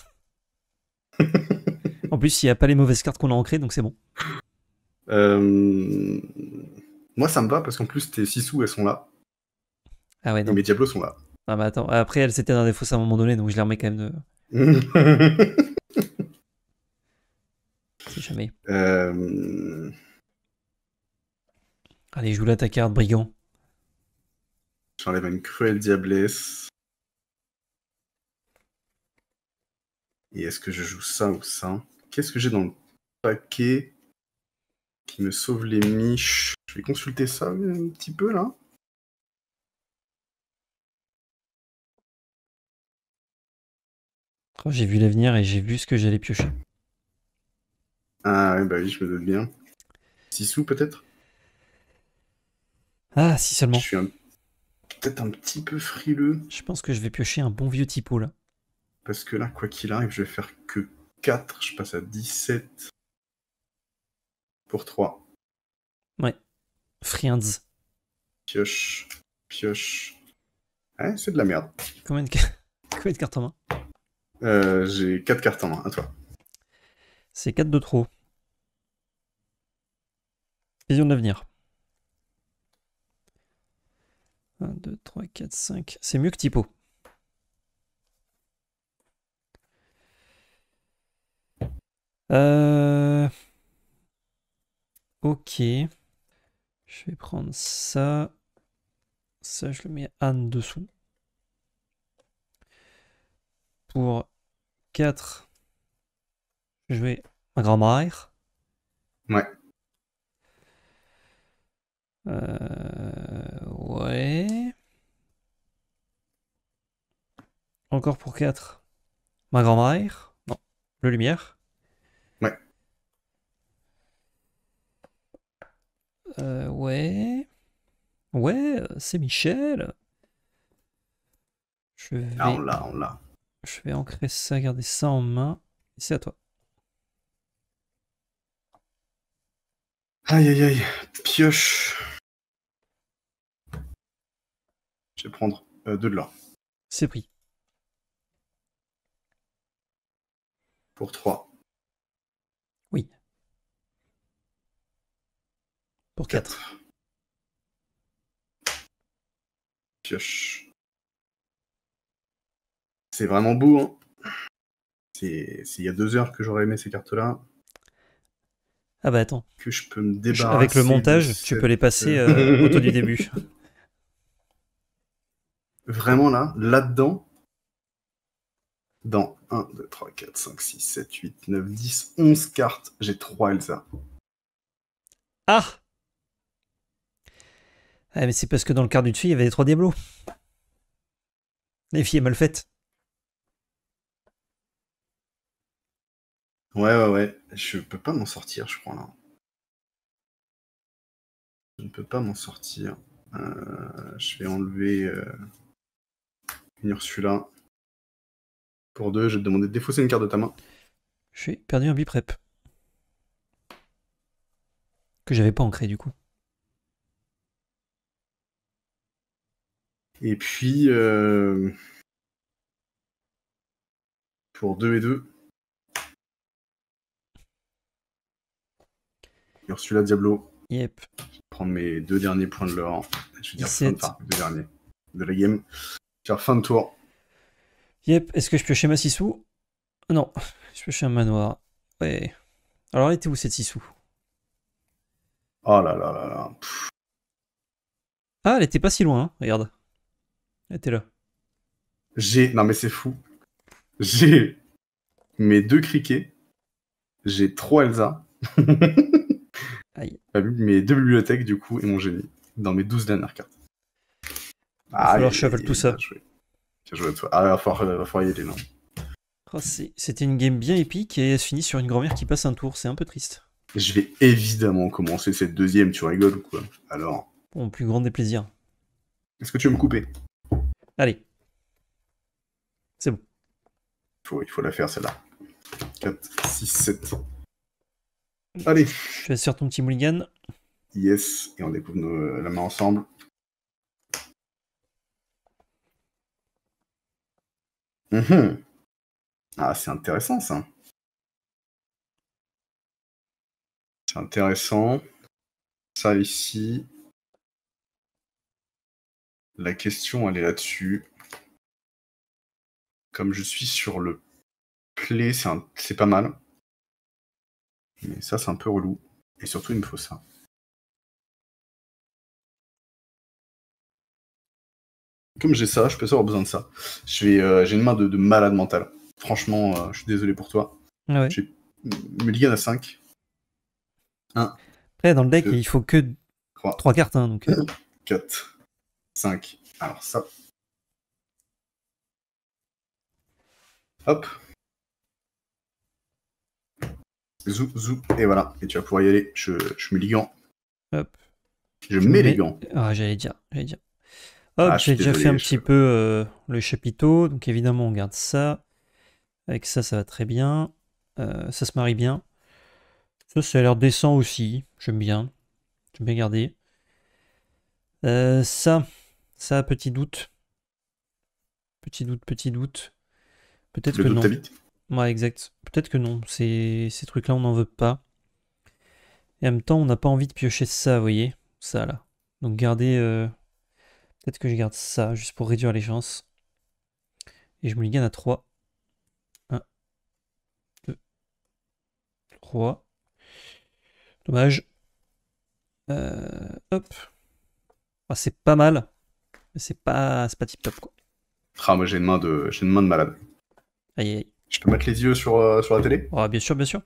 En plus, il n'y a pas les mauvaises cartes qu'on a ancrées, donc c'est bon. Moi, ça me va parce qu'en plus, tes 6 sous, elles sont là. Ah ouais, Et non. mes diablos sont là. Ah bah attends, après, elle s'était dans des fosses à un moment donné, donc je les remets quand même de. C'est jamais. Allez, joue là ta carte, brigand. J'enlève une cruelle diablesse. Et est-ce que je joue ça ou ça? Qu'est-ce que j'ai dans le paquet qui me sauve les miches? Je vais consulter ça un petit peu là. Oh, j'ai vu l'avenir et j'ai vu ce que j'allais piocher. Ah ouais, bah oui, je me doute bien. 6 sous peut-être. Ah, si Je seulement. suis peut-être un petit peu frileux, Je pense que je vais piocher un bon vieux typo là. parce que là, quoi qu'il arrive, je vais faire que 4. Je passe à 17 pour 3. Ouais. Friends. Pioche, pioche. Ouais, c'est de la merde. Combien de, combien de cartes en main? J'ai 4 cartes en main, à toi. C'est 4 de trop. Vision de l'avenir. 1, 2, 3, 4, 5. C'est mieux que typo. Ok. Je vais prendre ça. Ça, je le mets en dessous. Pour 4, je vais ma grand-mère. Ouais. Ouais. Encore pour 4, ma grand-mère. Non, le lumière. Ouais. Ouais. Ouais, c'est Michel. Je Ah, on vais, l'a, on l'a. je vais ancrer ça, garder ça en main. Et c'est à toi. Aïe, aïe, aïe. Pioche. Je vais prendre 2 de l'or. C'est pris. Pour 3. Oui. Pour 4. 4. Pioche. C'est vraiment beau, hein. C'est il y a 2 heures que j'aurais aimé ces cartes-là. Ah bah attends. Que je peux me Avec le débarrasser de montage, tu peux cette... les passer au taux du début. Vraiment là, là-dedans, dans 1, 2, 3, 4, 5, 6, 7, 8, 9, 10, 11 cartes, j'ai 3 Elsa. Ah! Ah, mais c'est parce que dans le quart du dessus, il y avait les 3 Diablos. Les filles est mal faite. Ouais, ouais, ouais. Je peux pas m'en sortir, je crois, là. Je ne peux pas m'en sortir. Je vais enlever une Ursula. Pour 2, je vais te demander de défausser une carte de ta main. J'ai perdu un biprep. Que j'avais pas ancré du coup. Et puis, pour 2 et 2, Ursula Diablo. Yep. Je vais prendre mes 2 derniers points de l'or. Je veux dire, 17. enfin, 2 derniers de la game. Faire fin de tour. Yep. Est-ce que je piochais ma 6 sous? Non. Je piochais un manoir. Ouais. Alors elle était où cette 6 sous? Oh là là là là. Ah, elle était pas si loin, hein. Regarde. Elle était là. Non mais c'est fou. J'ai mes 2 criquets. J'ai 3 Elsa. Aïe. Mes 2 bibliothèques du coup et mon génie. Dans mes 12 dernières cartes. Il va Aïe falloir aïe shuffle aïe tout aïe, bien ça. joué. Bien joué à toi. Ah, va falloir y aller là. Oh, c'était une game bien épique et elle se finit sur une grand-mère qui passe un tour. C'est un peu triste. Je vais évidemment commencer cette deuxième, tu rigoles ou quoi? Alors, Pour mon plus grand des plaisirs. est-ce que tu veux me couper? Allez. C'est bon. Il faut la faire celle-là. 4, 6, 7. Allez. Je vais sur ton petit mulligan. Yes. Et on découvre la main ensemble. Mhm. Ah, c'est intéressant ça. C'est intéressant. Ça ici. La question, elle est là-dessus. Comme je suis sur le play, c'est pas mal. Mais ça, c'est un peu relou. Et surtout, il me faut ça. Comme j'ai ça, je peux avoir besoin de ça. J'ai une main de malade mental. Franchement, je suis désolé pour toi. Ah ouais. J'ai mulligan à 5. 1, Après, dans le deck, 2, il faut que 3, 3 cartes. Hein, donc. 4, 5. Alors ça. Hop. Zou, zou, et voilà. Et tu vas pouvoir y aller. Je mets les gants. Hop. Je mets les gants. Ah, j'allais dire. Ah, Hop, je suis j'ai déjà désolé, fait un petit peu le chapiteau. Donc évidemment, on garde ça. Avec ça, ça va très bien. Ça se marie bien. Ça a l'air décent aussi. J'aime bien. J'aime bien garder. Ça, petit doute. Petit doute. Peut-être Le que dos de non. ta bite. Ouais, exact. Peut-être que non. Ces trucs-là, on n'en veut pas. Et en même temps, on n'a pas envie de piocher ça, vous voyez. Ça, là. Donc garder... Peut-être que je garde ça, juste pour réduire les chances. Et je me gagne à 3. 1, 2, 3. Dommage. Hop. Ah, c'est pas mal. Mais c'est pas tip top, quoi. Ah, moi j'ai une main de malade. Aïe, aïe. Je peux mettre les yeux sur la télé? Oh, bien sûr, bien sûr.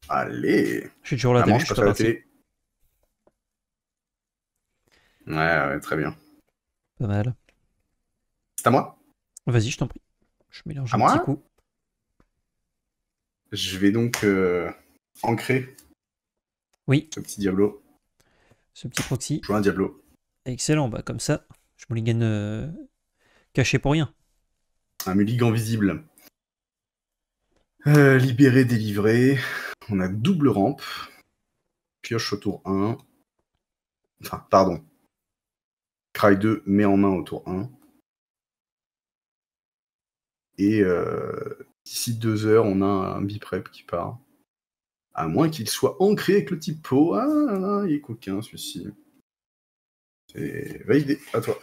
Allez! Je suis toujours là, t'as Maman, vu, je je suis passe pas à la parti. télé. Ouais, très bien. Pas mal. C'est à moi? Vas-y, je t'en prie. Je mélange À un petit moi? coup. Je vais donc ancrer Oui, ce petit Diablo. ce petit proxy. Jouer un Diablo. Excellent, bah comme ça, je me gagne caché pour rien. Un mulligan visible. Libéré, délivré. On a double rampe. Pioche au tour 1. Enfin, pardon. Cry 2 met en main au tour 1. Et d'ici 2 heures, on a un biprep qui part. À moins qu'il soit ancré avec le type pot. Ah, il est coquin celui-ci. C'est validé, à toi.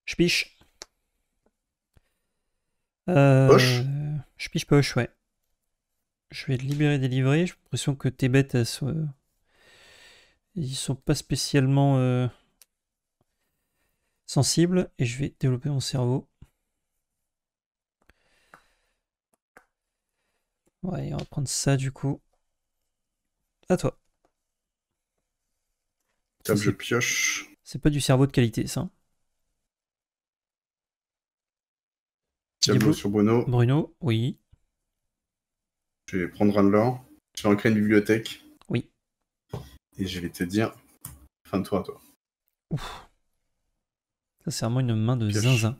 Je piche. Poche. Je piche poche, ouais. Je vais te libérer, délivrer. J'ai l'impression que tes bêtes, ils sont pas spécialement sensibles. Et je vais développer mon cerveau. Ouais, on va prendre ça du coup. À toi. Top, Ça, je pioche. c'est pas du cerveau de qualité, ça. Diablo sur Bruno. Bruno, oui. Je vais prendre un de l'or. Je vais en créer une bibliothèque. Oui. Et je vais te dire, fin de tour à toi. Ouf. Ça, c'est vraiment une main de Pioche. zinzin.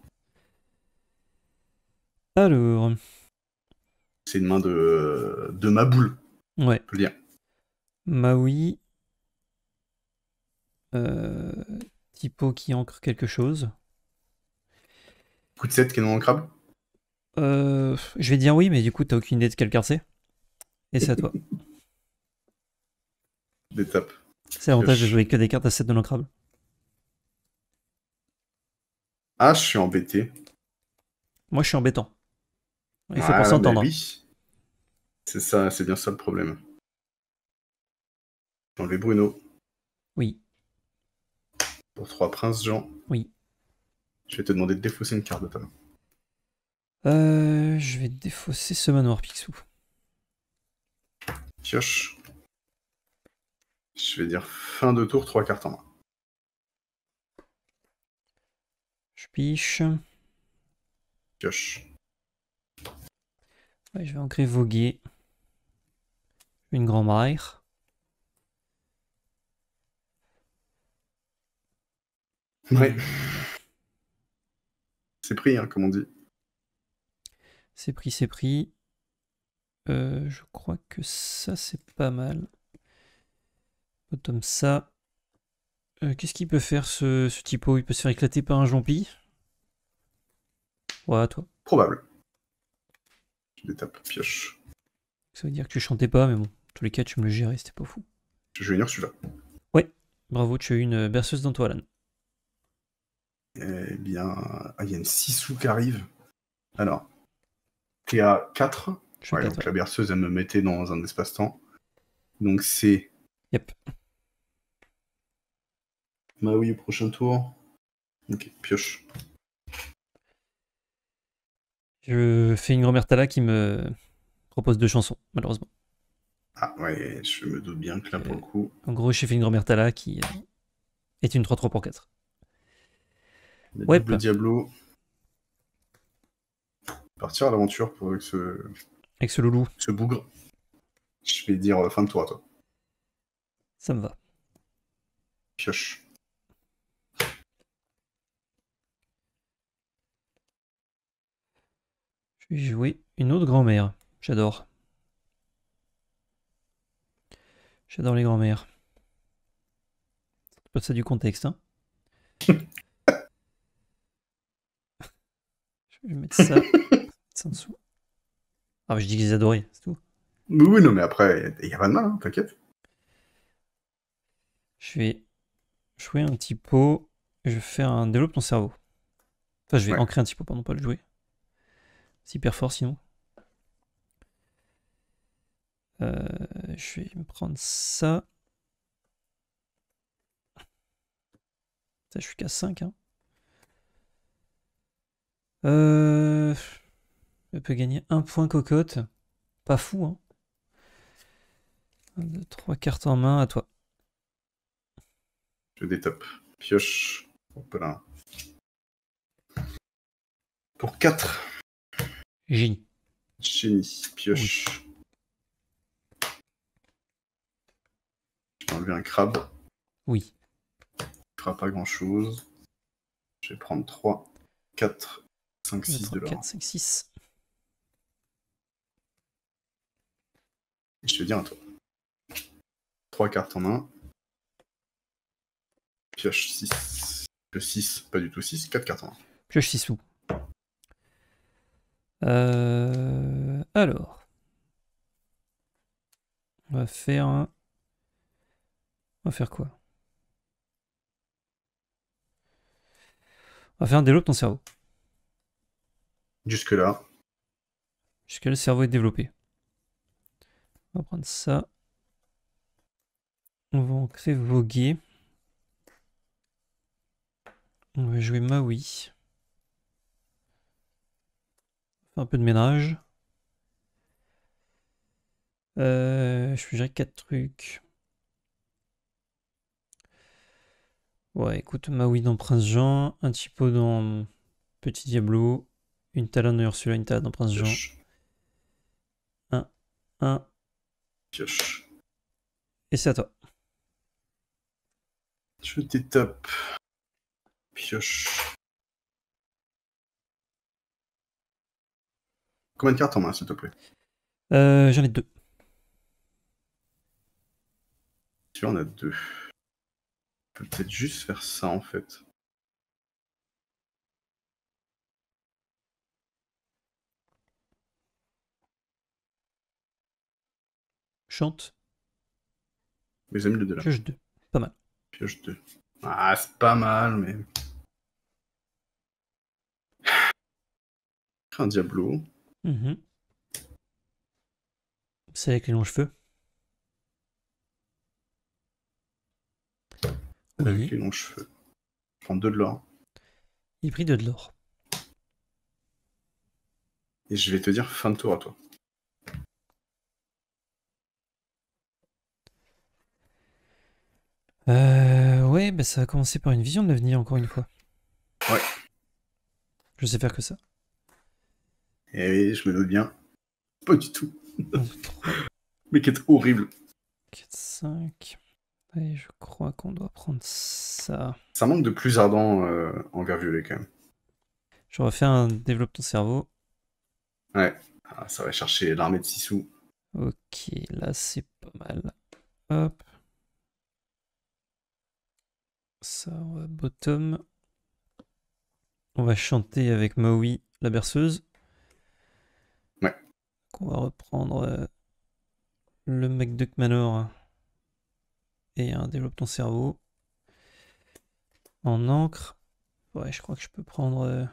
Alors. C'est une main de ma boule. Ouais. On peut le dire. Maui. Typo qui ancre quelque chose. Coup de 7 qui est non ancrable. Je vais dire oui, mais du coup, t'as aucune idée de quelle carte c'est. Et c'est à toi. Des tapes. C'est l'avantage de jouer que des cartes à 7 de l'ancrable. Ah, je suis embêté. Moi, je suis embêtant. Il fait Ah, pour s'entendre. oui. C'est ça, c'est bien ça le problème. J'ai enlevé Bruno. Oui. Pour 3 princes Jean. Oui. Je vais te demander de défausser une carte de ta main. Je vais défausser ce manoir Picsou. Pioche. Je vais dire fin de tour, 3 cartes en main. Je piche. Pioche. Ouais, je vais ancrer voguer. Une grand-mère. Ouais. C'est pris, hein, comme on dit. C'est pris, c'est pris. Je crois que ça, c'est pas mal. Bottom ça. Qu'est-ce qu'il peut faire, ce typo? Il peut se faire éclater par un jompi? Ouais, toi. Probable. Je détape, pioche. Ça veut dire que tu chantais pas, mais bon. En tous les cas, tu me le gérais, c'était pas fou. Je vais venir celui-là. Ouais. Bravo, tu as eu une berceuse d'Antoine. Eh bien, il y a une 6 sous qui arrive. Alors, t'es à 4. Je fais Ouais, 4, donc ouais. la berceuse, elle me mettait dans un espace-temps. Donc c'est Yep. Maui au prochain tour. Ok, pioche. Je fais une grand-mère Tala qui me propose 2 chansons, malheureusement. Ah ouais, je me doute bien que là, pour le coup... En gros, j'ai fait une grand-mère Tala qui est une 3-3 pour 4. Le Ouais. double Diablo. Partir à l'aventure pour ce Avec ce loulou. Ce bougre. Je vais dire fin de tour à toi. Ça me va. Pioche. Je vais jouer une autre grand-mère. J'adore. J'adore les grand-mères. C'est pas ça du contexte, hein. Je vais mettre ça, ça en dessous. Ah, mais je dis que je les adorais, c'est tout. Oui, non, mais après, il y a pas de mal, hein, t'inquiète. Je vais jouer un petit pot. Je vais faire un développe ton cerveau. Enfin, je vais Ouais. ancrer un petit pot, pardon, pas le jouer. C'est hyper fort sinon. Je vais me prendre ça. Ça, je suis qu'à 5. Hein. Je peux gagner un point cocotte. Pas fou, hein. 1, 2, 3 cartes en main, à toi. Je détape. Pioche. Hop là. Pour 4. Génie. Génie. Pioche. Je vais enlever un crabe. Oui. Il fera pas grand chose. Je vais prendre 3, 4, 5, 6 3, de l'or. 4, 5, 6. Et je vais dire à toi. 3 cartes en main. Pioche 6. Le 6, pas du tout 6, 4 cartes en main. Pioche 6 sous. Alors. On va faire un... On va faire quoi? On va faire un développe ton cerveau. Jusque là. Jusqu'à le cerveau est développé. On va prendre ça. On va ancrer voguer. On va jouer Maui. Faire un peu de ménage. Je vais gérer 4 trucs. Ouais, écoute, Maui dans Prince Jean, un typo dans Petit Diablo, une talonne Ursula, une talonne dans Prince Jean. Pioche. 1. Pioche. Et c'est à toi. Je détape. Pioche. Combien de cartes en main, s'il te plaît? J'en ai 2. Tu en as 2. On peut peut-être juste faire ça, en fait. Chante. Mes amis, le 2 là. Pioche 2. Pas mal. Pioche 2. Ah, c'est pas mal, mais... Un Diablo. C'est avec les longs cheveux. Avec Oui. les longs cheveux. Je prends 2 de l'or. Il prit 2 de l'or. Et je vais te dire fin de tour à toi. Ouais, bah ça va commencer par une vision de l'avenir, encore une fois. Ouais. Je sais faire que ça. Et je me doute bien. Pas du tout. 1, 2, 3, Mais qui est horrible. 4, 5. Allez, je crois qu'on doit prendre ça. Ça manque de plus ardent en vert violet, quand même. Je refais un développe ton cerveau. Ouais. Ah, ça va chercher l'armée de Sissou. Ok, là c'est pas mal. Hop. Ça, on va bottom. On va chanter avec Maui, la berceuse. Ouais. On va reprendre le MacDuck Manor et un développe ton cerveau. En encre. Ouais, je crois que je peux prendre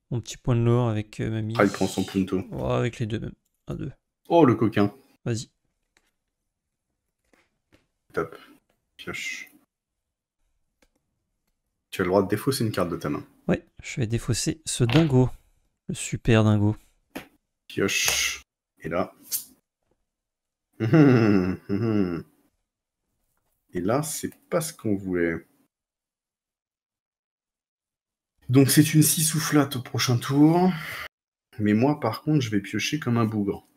mon petit point de lore avec Mamie. Ah, il prend son punto. Ouais, avec les deux même. 1, 2. Oh, le coquin. Vas-y. Top. Pioche. Tu as le droit de défausser une carte de ta main. Ouais, je vais défausser ce dingo. Le super dingo. Pioche. Et là... Et là, c'est pas ce qu'on voulait. Donc c'est une 6 soufflate au prochain tour. Mais moi, par contre, je vais piocher comme un bougre.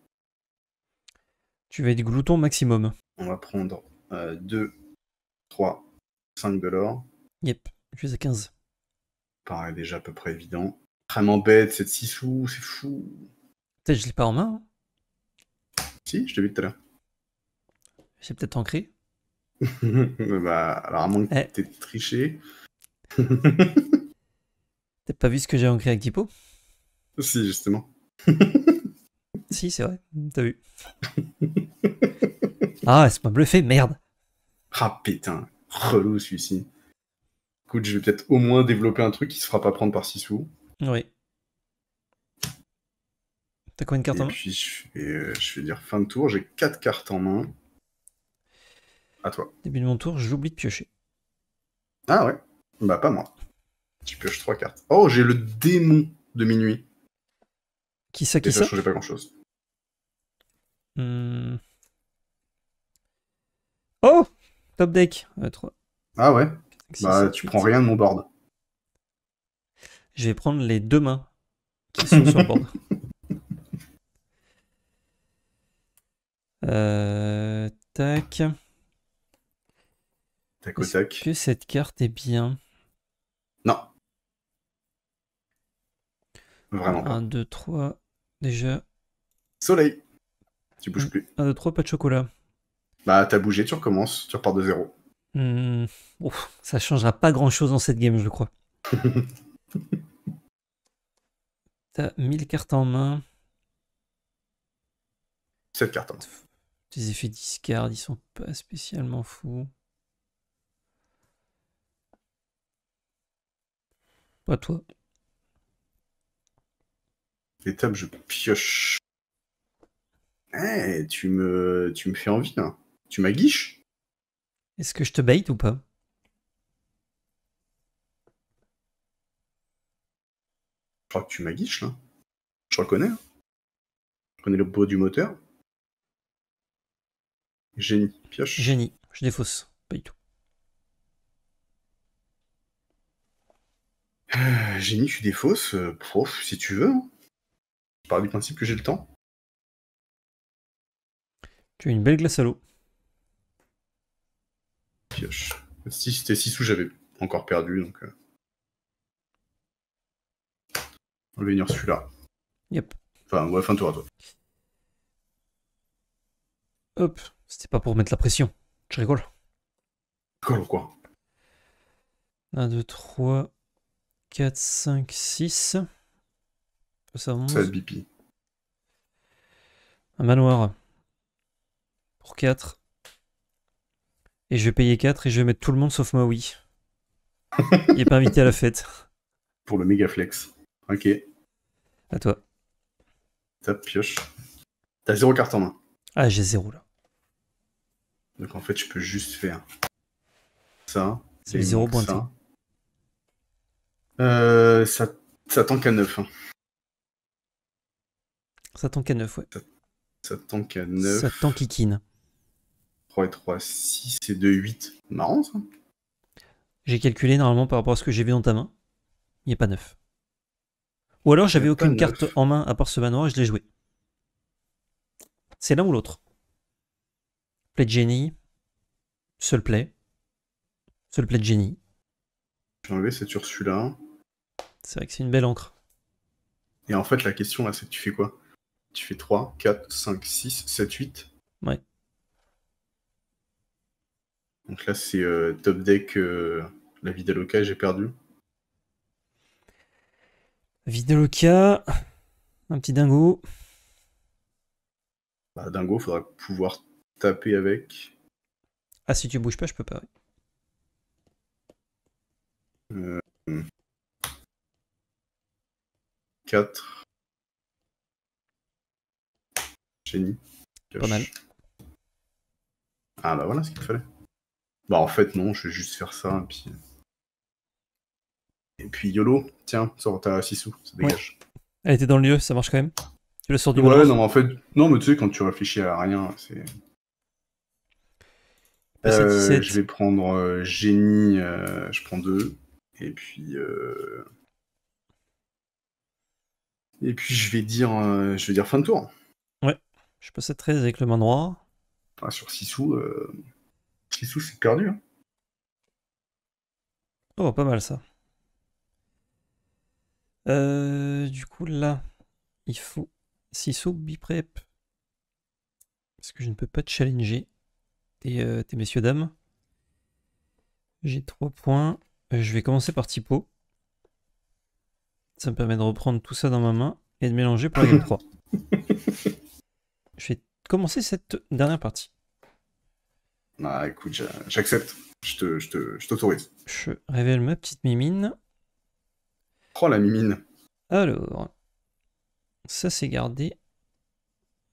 Tu vas être glouton maximum. On va prendre 2, 3, 5 de l'or. Yep, je suis à 15. Pareil, déjà à peu près évident. Vraiment bête, c'est de 6 sous, c'est fou. Peut-être je l'ai pas en main. Hein. Si, je t'ai vu tout à l'heure. J'ai peut-être ancré. Bah, alors à moins que Eh, t'aies triché. t'as pas vu ce que j'ai ancré avec Tipo? Si, justement. Si, c'est vrai, t'as vu. Ah, c'est pas bluffé, merde. Ah putain, relou celui-ci. Écoute, je vais peut-être au moins développer un truc qui se fera pas prendre par 6 sous. Oui. T'as combien de cartes Et en main? puis je vais dire fin de tour, j'ai 4 cartes en main. À toi. Début de mon tour, j'oublie de piocher. Ah ouais. Bah pas moi. Tu pioches 3 cartes. Oh, j'ai le démon de minuit. Qui ça, Et qui ça ça? changeait pas grand-chose. Hmm. Oh! Top deck. 3, Ah ouais. 6, Bah 7, tu prends 8. rien de mon board. Je vais prendre les deux mains qui sont sur le board. Tac. Tac au Est-ce tac. que cette carte est bien? Non. Vraiment pas. 1, 2, 3. Déjà. Soleil. Tu bouges plus. 1, 2, 3, pas de chocolat. Bah t'as bougé, tu recommences. Tu repars de zéro. Ouf, ça changera pas grand chose dans cette game, je crois. T'as 1000 cartes en main. 7 cartes en main. Tes effets discard, ils sont pas spécialement fous. Pas toi. Étape, je pioche. Eh, tu me fais envie là. Tu m'aguiches. Est-ce que je te bait ou pas? Je crois que tu m'aguiches là. Je reconnais. Hein. Je connais le beau du moteur. Génie. Pioche. Génie, je défausse. Pas du tout. Génie, tu défausses. Prof, si tu veux. Hein. Je pars du principe que j'ai le temps. Tu as une belle glace à l'eau. Pioche. Si c'était 6 sous, j'avais encore perdu. Donc, on va venir celui-là. Yep. Enfin, ouais, fin de tour à toi. Hop. C'était pas pour mettre la pression. Je rigole. Quoi ou quoi? 1, 2, 3, 4, 5, 6. Ça Ça va être 11. BP. Un manoir. Pour 4. Et je vais payer 4 et je vais mettre tout le monde sauf moi, oui. Il est pas invité à la fête. Pour le méga flex. Ok. À toi. Tape, pioche. T'as 0 carte en main. Ah, j'ai 0 là. Donc en fait, je peux juste faire ça. C'est Et le il 0 manque pointé. ça. Ça tank à 9. Hein. Ça tank à 9, ouais. Ça tank à Ça 9. tankikine. 3 et 3, 6 et 2, 8. Marrant ça. J'ai calculé normalement par rapport à ce que j'ai vu dans ta main. Il n'y a pas 9. Ou alors Y a j'avais pas aucune 9. carte en main à part ce manoir et je l'ai joué. C'est l'un ou l'autre. Play de génie. Seul play. Seul play de génie. Je vais enlever cette Ursula. C'est vrai que c'est une belle encre. Et en fait, la question là, c'est que tu fais quoi? Tu fais 3, 4, 5, 6, 7, 8. Ouais. Donc là, c'est top deck la Vidaloka et j'ai perdu. Videloka. Un petit dingo. Bah, dingo, faudra pouvoir taper avec. Ah, si tu bouges pas, je peux pas. Ouais. 4. Génie. Pas Pioche. mal. Ah bah voilà ce qu'il fallait. Bah en fait non, je vais juste faire ça et puis YOLO, tiens, sors ta 6 sous, ça dégage. Elle était dans le lieu, ça marche quand même. Tu la sors du Ouais, manoir. non, en fait, non, mais tu sais, quand tu réfléchis à rien, c'est. Passe à 17. Je vais prendre génie, je prends 2. Et puis. Et puis je vais dire fin de tour. Ouais. Je passe à 13 avec le main droit. Ah, sur 6 sous, c'est perdu. Hein. Oh, pas mal ça. Du coup, là, il faut 6 sauts biprep. Parce que je ne peux pas te challenger. Tes messieurs dames. J'ai 3 points. Je vais commencer par typo. Ça me permet de reprendre tout ça dans ma main et de mélanger pour la game 3. Je vais commencer cette dernière partie. Ah, écoute, j'accepte. Je t'autorise. Je révèle ma petite mimine. Oh, la mimine. Alors, ça c'est gardé.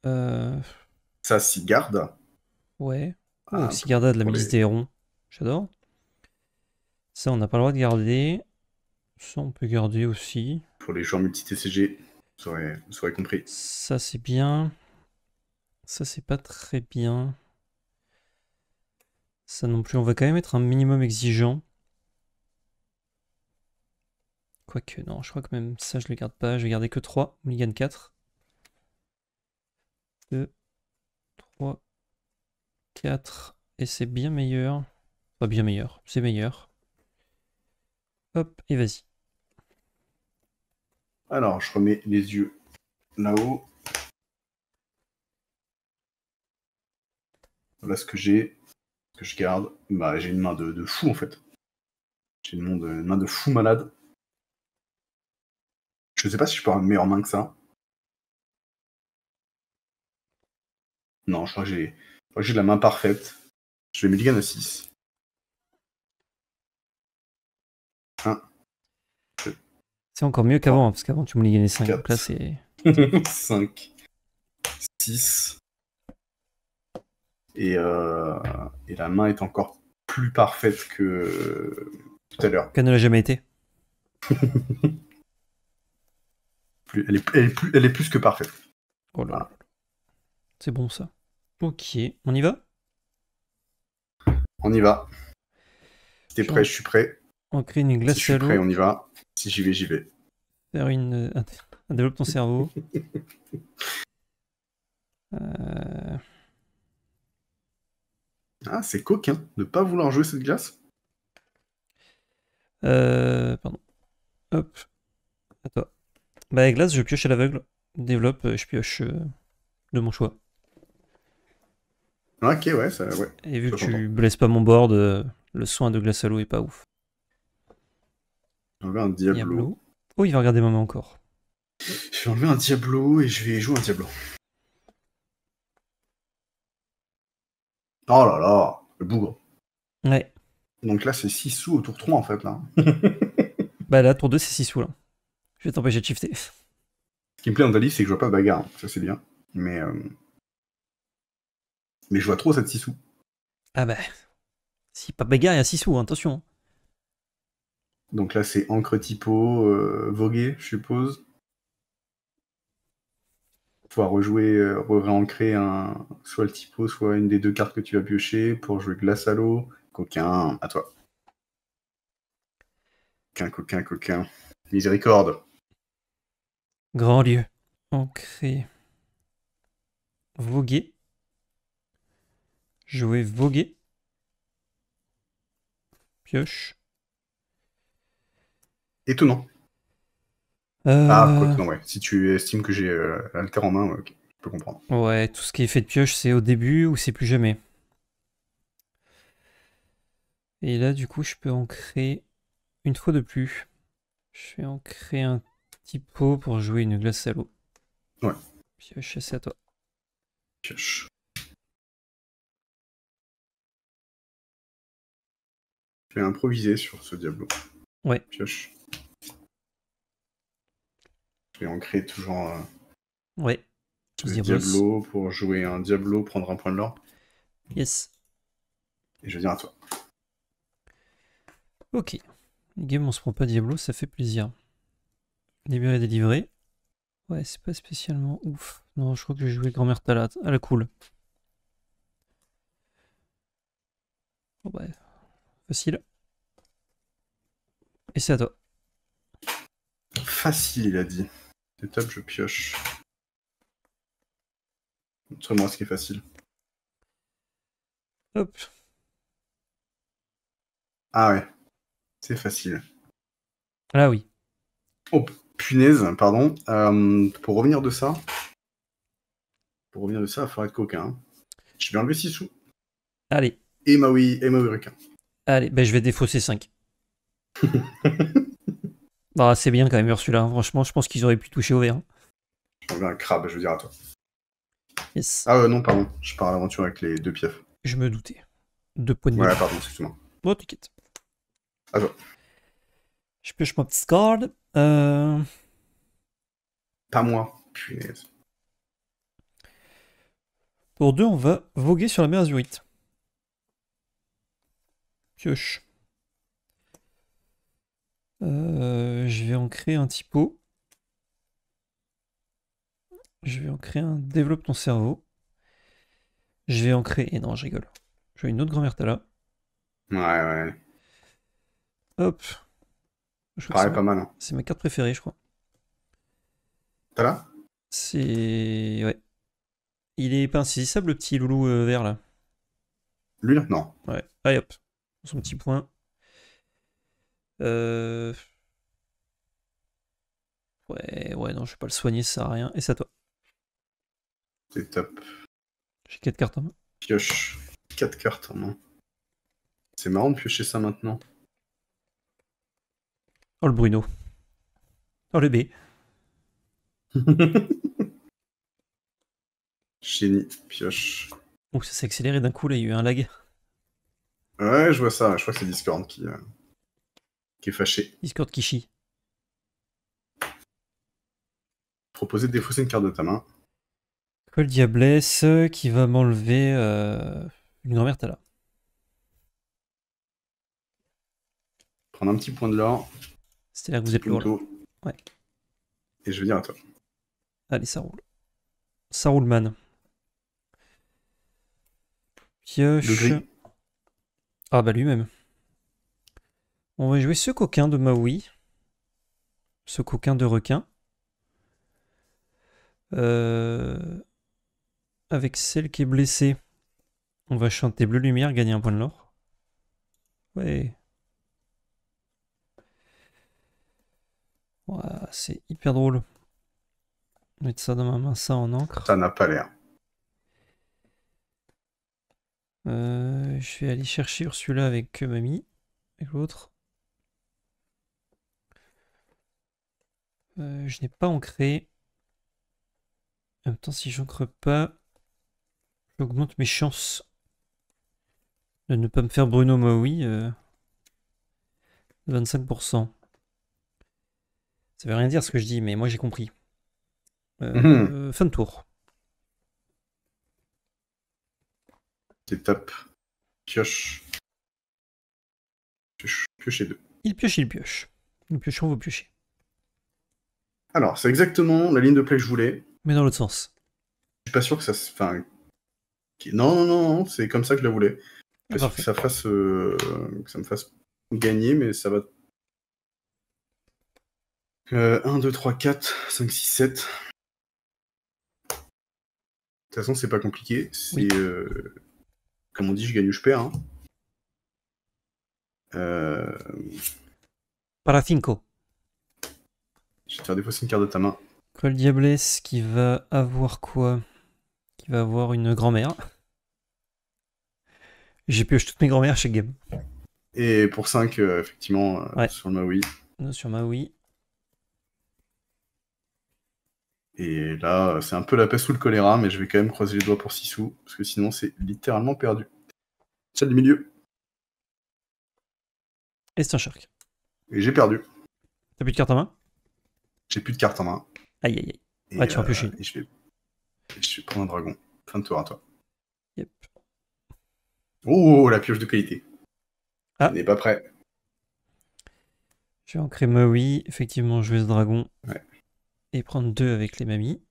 Ça s'y garde. Ouais. Oh, Ah, Sigarda de la pour milice des hérons. J'adore. Ça, on n'a pas le droit de garder. Ça, on peut garder aussi. pour les joueurs multi-TCG, vous aurez compris. Ça, c'est bien. Ça, c'est pas très bien. Ça non plus, on va quand même être un minimum exigeant. Quoique, non, je crois que même ça, je le garde pas. Je vais garder que 3. Mulligan 4. 2, 3, 4. Et c'est bien meilleur. Pas bien meilleur, c'est meilleur. Hop, et vas-y. Alors, je remets les yeux là-haut. Voilà ce que j'ai, ce que je garde. Bah, j'ai une main de fou, en fait. J'ai une main de fou malade. Je sais pas si je peux avoir une meilleure main que ça. Non, je crois que j'ai la main parfaite. Je vais mulligan à 6. 1, C'est encore mieux qu'avant, hein, parce qu'avant tu me gagné 5. Donc là, 4, c'est. 5, 6. Et la main est encore plus parfaite que tout à l'heure. Qu'elle ne l'a jamais été. Elle est plus que parfaite. Oh là Voilà. là. C'est bon ça. Ok, on y va? On y va. Si t'es Je prêt, je suis prêt. On crée une Si glace je suis à prêt, l'eau. on y va. Si j'y vais, j'y vais. Faire un développe ton cerveau. Euh, Ah, c'est coquin de pas vouloir jouer cette glace. Pardon. Hop. À toi. Bah, la glace, je pioche à l'aveugle. Développe, je pioche de mon choix. Ok, ouais, ça, ouais. Et vu que Je content. tu blesses pas mon board, le soin de glace à l'eau est pas ouf. Je vais enlever un Diablo. Diablo. Oh, il va regarder maman encore. Je vais enlever un Diablo et je vais jouer un Diablo. Oh là là, le bougre. Ouais. Donc là, c'est 6 sous au tour 3 en fait. Là. Bah là, tour 2, c'est 6 sous là. Je vais t'empêcher de shifter. Ce qui me plaît dans ta liste, c'est que je vois pas de bagarre. Hein. Ça, c'est bien. Mais je vois trop cette 6 sous. Ah bah. Si pas bagarre, il y a 6 sous, hein, attention. Donc là, c'est encre typo, voguer, je suppose. Pouvoir rejouer, réancrer soit le typo, soit une des deux cartes que tu vas piocher pour jouer glace à l'eau. Coquin, à toi. Coquin. Miséricorde. Grand lieu. Ancré. Voguer. Jouer voguer. Pioche. Étonnant. Ah, quoi que non, ouais. Si tu estimes que j'ai l'alter en main, ok, je peux comprendre. Ouais, tout ce qui est fait de pioche, c'est au début ou c'est plus jamais. Et là, du coup, je peux en créer une fois de plus. Je vais en créer un typo pour jouer une glace à l'eau. Ouais. Pioche, c'est à toi. Pioche. Je vais improviser sur ce Diablo. Ouais. Pioche. Je vais en créer toujours Ouais. le Diablo pour jouer un Diablo, prendre un point de l'or. Yes. Et je vais dire à toi. Ok. Game, on se prend pas Diablo, ça fait plaisir. Libéré, délivré. Ouais, c'est pas spécialement ouf. Non, je crois que je vais jouer Grand-mère Talat. À la cool. Bon, bah, facile. Et c'est à toi. Facile, il a dit. Étape, je pioche. Montre-moi ce qui est facile. Hop. Ah ouais, c'est facile. Là, oui. Oh, punaise, pardon. Pour revenir de ça, il va falloir être coquin. Hein. Je vais enlever 6 sous. Allez. Et Maui requin. Allez, ben, je vais défausser 5. Bah, c'est bien quand même, Ursula. Hein. Franchement, je pense qu'ils auraient pu toucher au vert. Hein. Je enlever un crabe, je veux dire à toi. Yes. Ah non, pardon. Je pars à l'aventure avec les 2 pièces. Je me doutais. 2 points de Ouais, bonus. pardon, excuse-moi. Bon, t'inquiète. À toi. Je pioche ma petite carte. Pas moi. Punaise. Pour 2, on va voguer sur la mer Azurite. Pioche. Je vais en créer un typo. Je vais en créer un développe ton cerveau. Je vais en créer. Et non, je rigole. Je vais une autre grand-mère là. Ouais. Hop. Je crois que Pareil, pas mal. Hein. c'est ma carte préférée, je crois. T'as là? C'est. Ouais. Il est pas insaisissable, le petit loulou vert là. Lui, là? Non. Ouais. Allez hop. Son petit point. Ouais, non, je vais pas le soigner, ça sert à rien. Et c'est à toi. C'est top. J'ai 4 cartes en main. Pioche 4 cartes en main. C'est marrant de piocher ça maintenant. Oh le Bruno. Oh le B. Génie. Pioche. Ouh, ça s'est accéléré d'un coup là, il y a eu un lag. Ouais, je vois ça. Je crois que c'est Discord qui est fâché. Discord qui chie. Proposer de défausser une carte de ta main. Quoi le diablesse qui va m'enlever une grand-mère là. Prendre un petit point de l'or. C'était là que vous êtes lourd là. Ouais. Et je vais dire à toi. Allez, ça roule. Ça roule, man. Pioche. Le gris. Ah bah lui-même. On va jouer ce coquin de Maui. Ce coquin de requin. Avec celle qui est blessée. On va chanter Bleu Lumière, gagner un point de l'or. Ouais. Ouah, c'est hyper drôle. Mettre ça dans ma main, ça en encre. Ça n'a pas l'air. Je vais aller chercher Ursula avec mamie. Avec l'autre. Je n'ai pas ancré. En même temps, si j'ancre pas, j'augmente mes chances de ne pas me faire Bruno Maui de 25%. Ça veut rien dire ce que je dis, mais moi j'ai compris. Fin de tour. C'est top. Pioche. Piocher 2. Il pioche. Nous piochons, vous piochez. Alors, c'est exactement la ligne de play que je voulais. Mais dans l'autre sens. Je suis pas sûr que ça se... Enfin... Non, c'est comme ça que je la voulais. Je suis pas sûr que ça fasse... que ça me fasse gagner, mais ça va... 1, 2, 3, 4, 5, 6, 7. De toute façon, c'est pas compliqué. C'est... Oui. Comme on dit, je gagne ou je perds. Hein. Para 5. Je vais te faire défausser une carte de ta main. Quoi le diablesse qui va avoir quoi? Qui va avoir une grand-mère. J'ai pioché toutes mes grand-mères chez Game. Et pour 5, effectivement, ouais. sur le Maui. Sur Maui. Et là, c'est un peu la peste ou le choléra, mais je vais quand même croiser les doigts pour 6 sous, parce que sinon, c'est littéralement perdu. Celle du milieu. Et c'est un shark. Et j'ai perdu. T'as plus de cartes en main? J'ai plus de cartes en main. Aïe. Et, ouais, tu vas piocher. Et je vais prendre un dragon. Fin de tour à toi. Yep. Oh, la pioche de qualité. Ah. Je n'ai pas prêt. Je vais ancrer Maui. Effectivement, jouer ce dragon. Ouais. Et prendre 2 avec les mamies.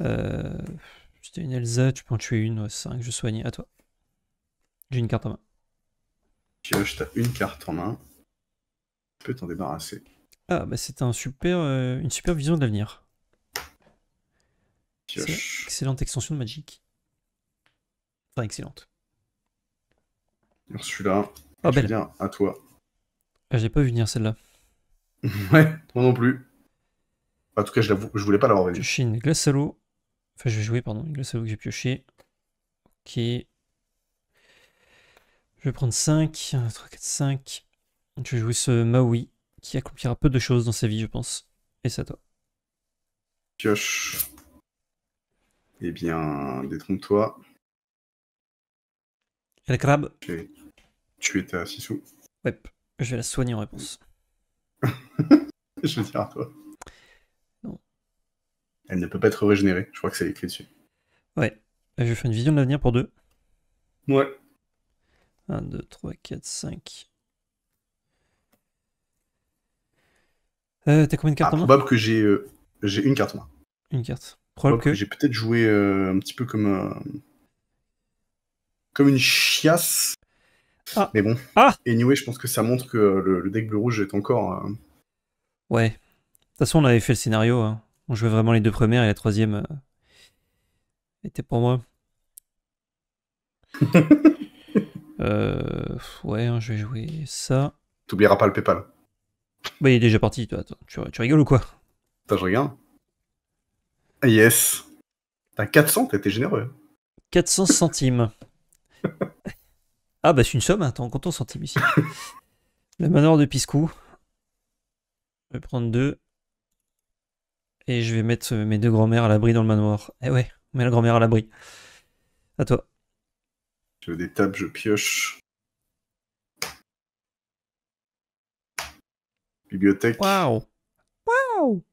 C'était une Elsa, tu peux en tuer une. 5, je soigne. À toi. J'ai une carte en main. Pioche, t'as une carte en main. Tu peux t'en débarrasser. Ah, bah c'est une super vision de l'avenir. Pioche. Excellente extension de Magic. Enfin, excellente. Alors, celui-là, Ah, je vais belle. dire à toi. Ah, j'ai pas vu venir celle-là. Ouais, moi non plus. En tout cas, je voulais pas l'avoir venue. Piocher une glace à l'eau. Enfin, je vais jouer, pardon, une glace à l'eau que j'ai pioché. Ok. Je vais prendre 5. 1, 2, 3, 4, 5. Je vais jouer ce Maui qui accomplira peu de choses dans sa vie, je pense. Et c'est à toi. Pioche. Eh bien, détrompe-toi. Et la crabe. Je vais tuer ta Sissou. Ouais. Je vais la soigner en réponse. Je vais dire à toi. Non. Elle ne peut pas être régénérée. Je crois que c'est écrit dessus. Ouais. Je vais faire une vision de l'avenir pour 2. Ouais. 1, 2, 3, 4, 5. T'as combien de cartes en main? Probable que j'ai une carte en main. Une carte. Probable que j'ai peut-être joué un petit peu comme une chiasse. Ah. Mais bon. Ah. Anyway, je pense que ça montre que le deck bleu-rouge est encore... Ouais. De toute façon, on avait fait le scénario. Hein. On jouait vraiment les 2 premières et la 3e était pour moi. Ouais, hein, je vais jouer ça. T'oublieras pas le PayPal. Bah, il est déjà parti, toi. Attends, tu rigoles ou quoi? Attends, je regarde. Yes. T'as 400, t'as été généreux. 400 centimes. Ah, bah, c'est une somme. Attends, compte en centimes ici. Le manoir de Piscou. Je vais prendre 2. Et je vais mettre mes 2 grand-mères à l'abri dans le manoir. Eh ouais, mets la grand-mère à l'abri. À toi. Je des tables, je pioche. Bibliothèque. Waouh! Waouh!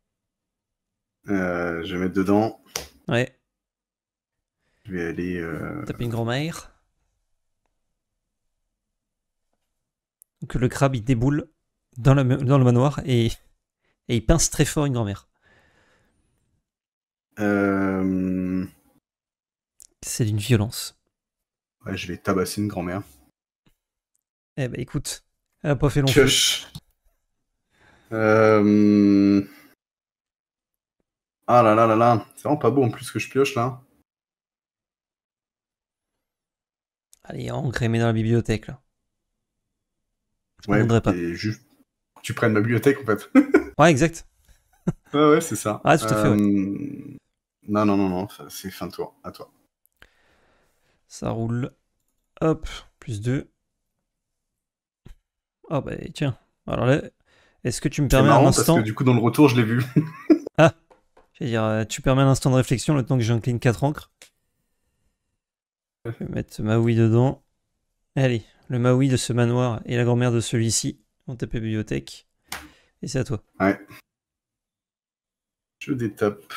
Je vais mettre dedans. Ouais. Je vais aller... Taper une grand-mère. Donc le crabe, il déboule dans le manoir et il pince très fort une grand-mère. C'est d'une violence. Ouais, je vais tabasser une grand-mère. Eh ben écoute, elle a pas fait long Pioche. Ah là là là là. C'est vraiment pas beau en plus que je pioche là. Allez, encrémé dans la bibliothèque là. Je Ouais, m'en pas. et juste tu prennes ma bibliothèque en fait. Ouais, exact. Ouais, c'est ça. Ouais, tout à fait, ouais. Non, non, non, non, c'est fin de tour. À toi. Ça roule. Hop, plus 2. Oh bah tiens. Alors là, est-ce que tu me permets un marrant instant... parce que du coup dans le retour je l'ai vu. Ah, je vais dire, tu permets un instant de réflexion le temps que j'incline 4 encres. Je vais mettre Maui dedans. Allez, le Maui de ce manoir et la grand-mère de celui-ci. On tape bibliothèque. Et c'est à toi. Ouais. Je détape.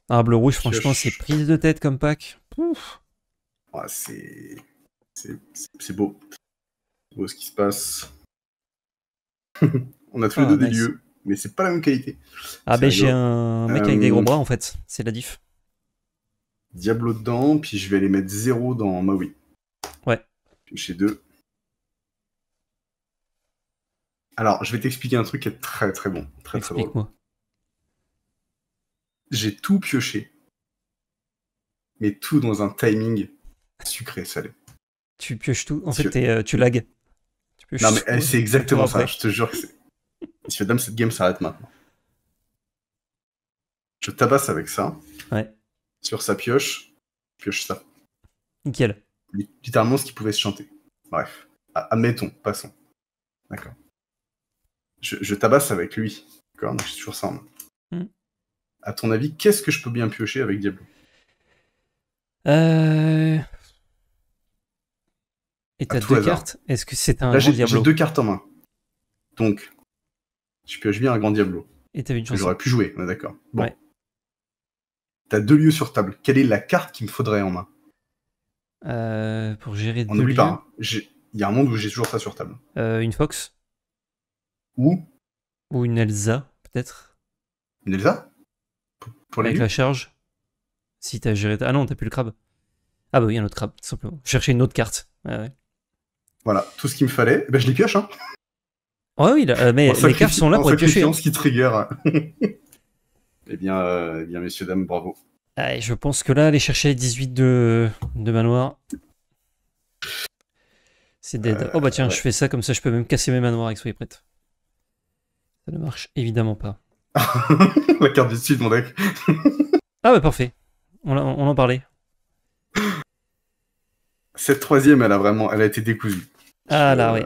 Ah, bleu-rouge, franchement, c'est prise de tête comme pack. Ouf. Ouais, c'est beau. C'est beau ce qui se passe. On a tous les deux des lieux, mais c'est pas la même qualité. Ah ben j'ai un mec avec des gros bras en fait, c'est la diff. Diablo dedans, puis je vais aller mettre 0 dans Maui. Ouais. Piocher 2. Alors, je vais t'expliquer un truc qui est très très bon. Très très drôle. Explique-moi. J'ai tout pioché, mais tout dans un timing sucré salé. Tu pioches tout, en fait tu lags. Non mais c'est exactement ça, je te jure que c'est... Messieurs, dames, cette game s'arrête maintenant. Je tabasse avec ça. Ouais. Sur sa pioche, pioche ça. Nickel. Littéralement ce qui pouvait se chanter. Bref. Admettons, passons. D'accord. Je tabasse avec lui. D'accord, donc j'ai toujours ça en main. À ton avis, qu'est-ce que je peux bien piocher avec Diablo? Et t'as 2 cartes? Est-ce que c'est un grand Diablo? J'ai 2 cartes en main. Donc, je pioche bien un grand Diablo. Et t'avais une chance. J'aurais pu jouer, on est d'accord. Bon. Ouais. T'as 2 lieux sur table. Quelle est la carte qu'il me faudrait en main? Pour gérer 2 lieux. On n'oublie pas, hein. Il y a un monde où j'ai toujours ça sur table. Une Fox. Ou une Elsa, peut-être. Une Elsa? Pour avec la charge. Si t'as géré... Ah non, t'as plus le crabe. Ah bah oui, un autre crabe, tout simplement. Chercher une autre carte. Ouais. Voilà, tout ce qu'il me fallait, ben je les pioche, hein. Ouais, oui, mais les cartes sont là pour être piochées. Ce qui trigger. Eh bien, messieurs, dames, bravo. Allez, je pense que là, aller chercher 18 de manoir, c'est dead. Oh bah tiens, ouais. je fais ça, comme ça je peux même casser mes manoirs avec Soyez prête. Ça ne marche évidemment pas. La carte du sud, mon deck. Ah bah parfait, on en parlait. Cette troisième, elle a été décousue. Ah là, oui.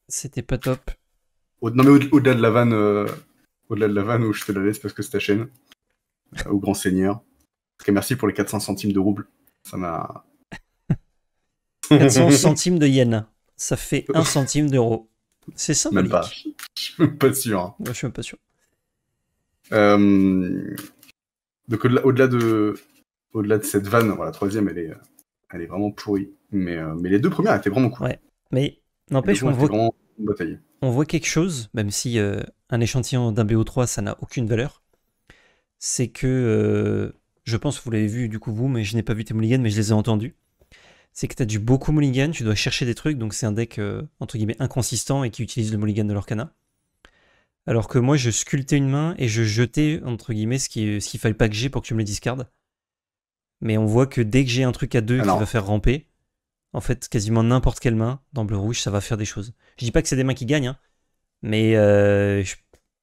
C'était pas top. Non mais au-delà de la vanne, où je te la laisse parce que c'est ta chaîne, au grand seigneur. En tout cas, merci pour les 400 centimes de rouble. Ça m'a... 400 centimes de yens. Ça fait 1 centime d'euro. C'est symbolique. Même pas. Je suis même pas sûr. Hein. Ouais, je suis même pas sûr. Donc au-delà de cette vanne, voilà, la troisième, elle est vraiment pourrie. Mais les deux premières étaient vraiment cool. Ouais. Mais n'empêche, on voit quelque chose, même si un échantillon d'un BO3, ça n'a aucune valeur. C'est que, je pense que vous l'avez vu du coup vous, mais je n'ai pas vu tes mulligans, mais je les ai entendus. C'est que tu as du beaucoup mulligan, tu dois chercher des trucs, donc c'est un deck entre guillemets inconsistant et qui utilise le mulligan de l'Orcana. Alors que moi je sculptais une main et je jetais entre guillemets ce qu'il fallait pas que j'ai pour que tu me les discardes. Mais on voit que dès que j'ai un truc à 2 qui va faire ramper, en fait quasiment n'importe quelle main dans bleu-rouge ça va faire des choses. Je dis pas que c'est des mains qui gagnent, hein, mais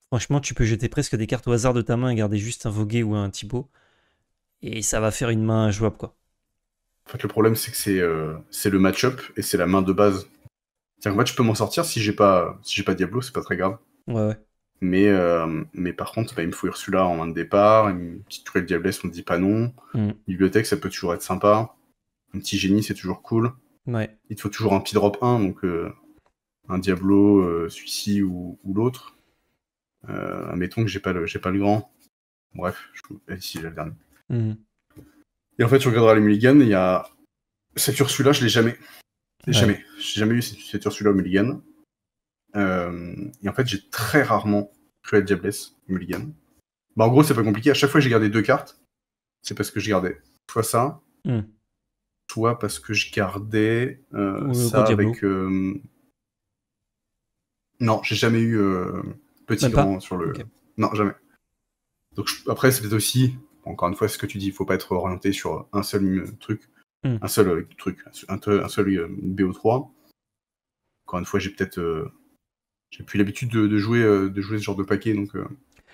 franchement tu peux jeter presque des cartes au hasard de ta main et garder juste un Vogué ou un Thibaut. Et ça va faire une main jouable quoi. En fait, le problème, c'est que c'est le match-up et c'est la main de base. C'est-à-dire que moi, je peux m'en sortir si j'ai pas Diablo, c'est pas très grave. Ouais. Mais par contre, il me faut Ursula en main de départ, une petite Cruelle Diablesse, on ne dit pas non. Bibliothèque, ça peut toujours être sympa. Un petit génie, c'est toujours cool. Ouais. Il te faut toujours un P-drop 1, donc un Diablo, celui-ci ou l'autre. Admettons que j'ai pas le grand. Bref, ici, j'ai le dernier. Et en fait, tu regarderas les mulligans, il y a cette Ursula, je l'ai jamais. Jamais. J'ai jamais eu cette Ursula au mulligan. Et en fait, j'ai très rarement Cruelle Diablesse mulligan. Bah, en gros, c'est pas compliqué. À chaque fois que j'ai gardé 2 cartes, c'est parce que je gardais soit ça, soit parce que je gardais ça avec... Non, j'ai jamais eu petit grand sur le... Okay. Non, jamais. Donc après, c'est peut-être aussi... Encore une fois, ce que tu dis, il faut pas être orienté sur un seul truc, un seul truc, un seul BO3. Encore une fois, j'ai peut-être j'ai plus l'habitude de jouer ce genre de paquet, donc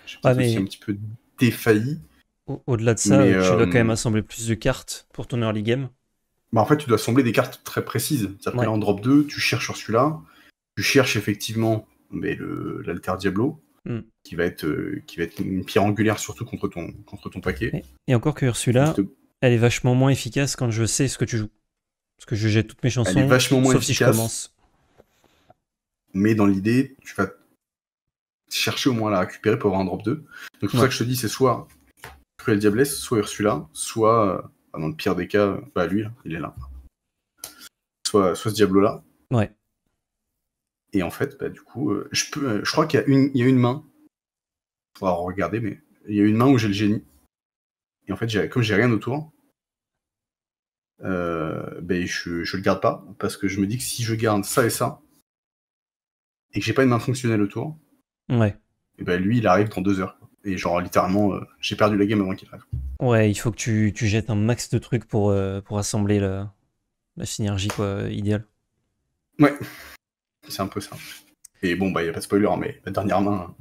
j'ai peut-être aussi un petit peu défailli. Au-delà de ça, tu dois quand même assembler plus de cartes pour ton early game. Bah en fait, tu dois assembler des cartes très précises. C'est-à-dire que là, en drop 2, tu cherches sur celui-là, tu cherches effectivement l'Alter Diablo, qui va être une pierre angulaire surtout contre ton paquet. Et encore que Ursula, elle est vachement moins efficace quand je sais ce que tu joues. Parce que je jette toutes mes chansons, elle est vachement moins sauf efficace, si je commence. Mais dans l'idée, tu vas chercher au moins à la récupérer pour avoir un drop 2. Donc c'est pour ça que je te dis, c'est soit Cruelle Diablesse, soit Ursula, soit, dans le pire des cas, lui, là, il est là. Soit ce Diablo-là. Ouais. Et en fait, du coup, je crois qu'il y a une main. Faudra regarder, mais il y a une main où j'ai le génie. Et en fait, comme j'ai rien autour, je le garde pas, parce que je me dis que si je garde ça et ça, et que j'ai pas une main fonctionnelle autour, et lui, il arrive dans 2 heures. Et genre, littéralement, j'ai perdu la game avant qu'il arrive. Ouais, il faut que tu jettes un max de trucs pour assembler la synergie quoi, idéale. Ouais, c'est un peu ça. Et bon, y a pas de spoiler, mais la dernière main,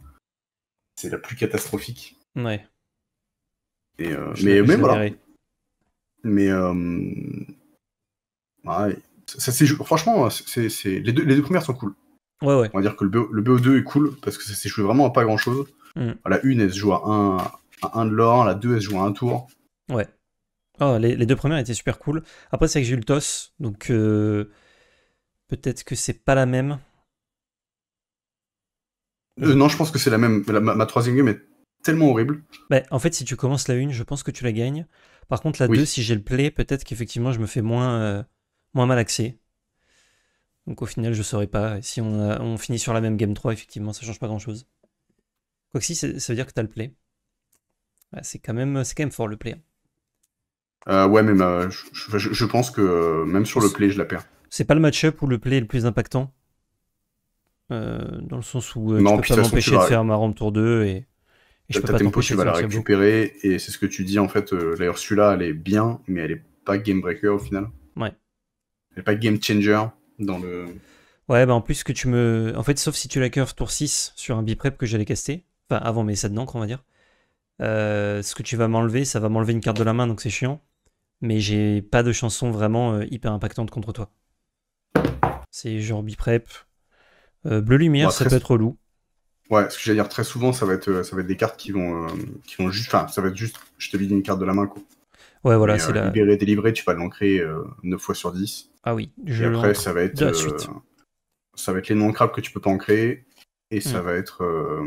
c'est la plus catastrophique. Ouais. Et, mais voilà. Mais ouais, ça s'est joué. Franchement, les deux premières sont cool. Ouais. On va dire que le BO2 est cool parce que ça s'est joué vraiment à pas grand chose. La une, elle se joue à 1 de l'or, la 2, elle se joue à 1 tour. Ouais. Oh, les 2 premières étaient super cool. Après, c'est que j'ai eu le toss, donc peut-être que c'est pas la même. Non, je pense que c'est la même. Ma troisième game est tellement horrible. En fait, si tu commences la 1, je pense que tu la gagnes. Par contre, la 2, si j'ai le play, peut-être qu'effectivement, je me fais moins malaxer. Donc au final, je saurais pas. Si on finit sur la même game 3, effectivement, ça change pas grand-chose. Quoique si, ça veut dire que t'as le play. Ouais, c'est quand même fort, le play. Ouais, mais je pense que même sur le play, je la perds. C'est pas le match-up où le play est le plus impactant? Dans le sens où Non, tu puis peux de pas toute façon, m'empêcher de faire ma rampe tour 2 et je peux ta pas tempo, t'empêcher tu de vas faire la le Diablo. récupérer, et c'est ce que tu dis, en fait, la Ursula, elle est bien, mais elle est pas game breaker au final. Ouais. Elle est pas game changer dans le... Ouais, bah en plus que tu me... En fait, sauf si tu la curve tour 6 sur un biprep que j'allais caster, enfin avant mes 7 d'encre, on va dire, ce que tu vas m'enlever, ça va m'enlever une carte de la main, donc c'est chiant. Mais j'ai pas de chanson vraiment hyper impactante contre toi. C'est genre biprep. Bleu lumière, Bon, ça peut être relou. Ouais, ce que j'allais dire, très souvent, ça va être des cartes qui vont juste... Enfin, ça va être juste, je te vide une carte de la main, quoi. Ouais, voilà, Mais c'est la... libérer, délivrer, tu vas l'ancrer 9 fois sur 10. Ah oui, je Et après, l'encre de la suite. ça va être les non-crabes que tu peux pas ancrer. Et ça Mm. va être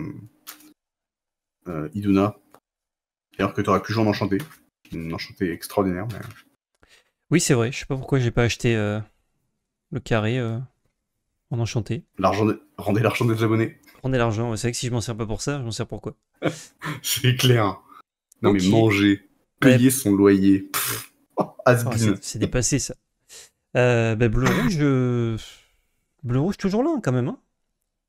Iduna. D'ailleurs, que tu aurais pu jouer en enchanté. Une enchantée extraordinaire. Mais... Oui, c'est vrai, je sais pas pourquoi j'ai pas acheté le carré en enchanté. Rendez l'argent des abonnés. Rendez l'argent, ouais, c'est vrai que si je m'en sers pas pour ça, je m'en sers pour quoi? C'est clair. Non, mais Ok. manger, Ouais. payer son loyer. Pff, Oh, has-been. c'est dépassé ça. Bah, bleu rouge toujours là hein, quand même. Hein.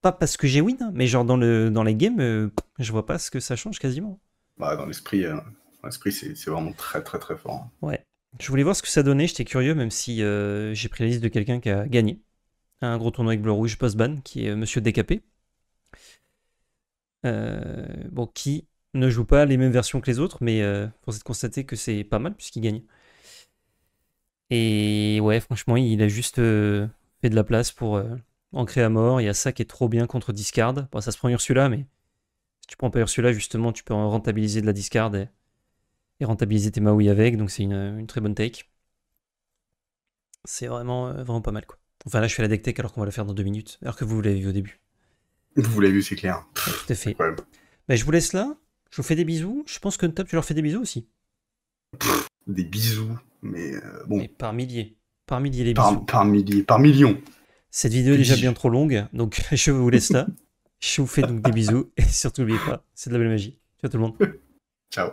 Pas parce que j'ai win, hein, mais genre dans les games, je vois pas ce que ça change quasiment. Bah, dans l'esprit, c'est vraiment très très très fort. Ouais. Je voulais voir ce que ça donnait, j'étais curieux, même si j'ai pris la liste de quelqu'un qui a gagné un gros tournoi avec bleu rouge post-ban, qui est Monsieur Décapé. Bon, qui ne joue pas les mêmes versions que les autres, mais force est de constater que c'est pas mal puisqu'il gagne. Et ouais, franchement, il a juste fait de la place pour ancrer à mort. Il y a ça qui est trop bien contre discard. Bon, ça se prend Ursula, mais si tu prends pas Ursula, justement, tu peux rentabiliser de la discard et rentabiliser tes Maui avec, donc c'est une très bonne take. C'est vraiment pas mal, quoi. Enfin, là, je fais la deck tech alors qu'on va la faire dans 2 minutes, alors que vous l'avez vu au début. Vous l'avez vu, c'est clair. Ouais, tout à fait. Incroyable. Bah, je vous laisse là. Je vous fais des bisous. Je pense que Top, tu leur fais des bisous aussi. Des bisous, mais bon. Mais par milliers. Par milliers les bisous. Par milliers, par millions. Cette vidéo est déjà bien trop longue, donc je vous laisse là. Je vous fais donc des bisous et surtout n'oubliez pas, c'est de la belle magie. Ciao tout le monde. Ciao.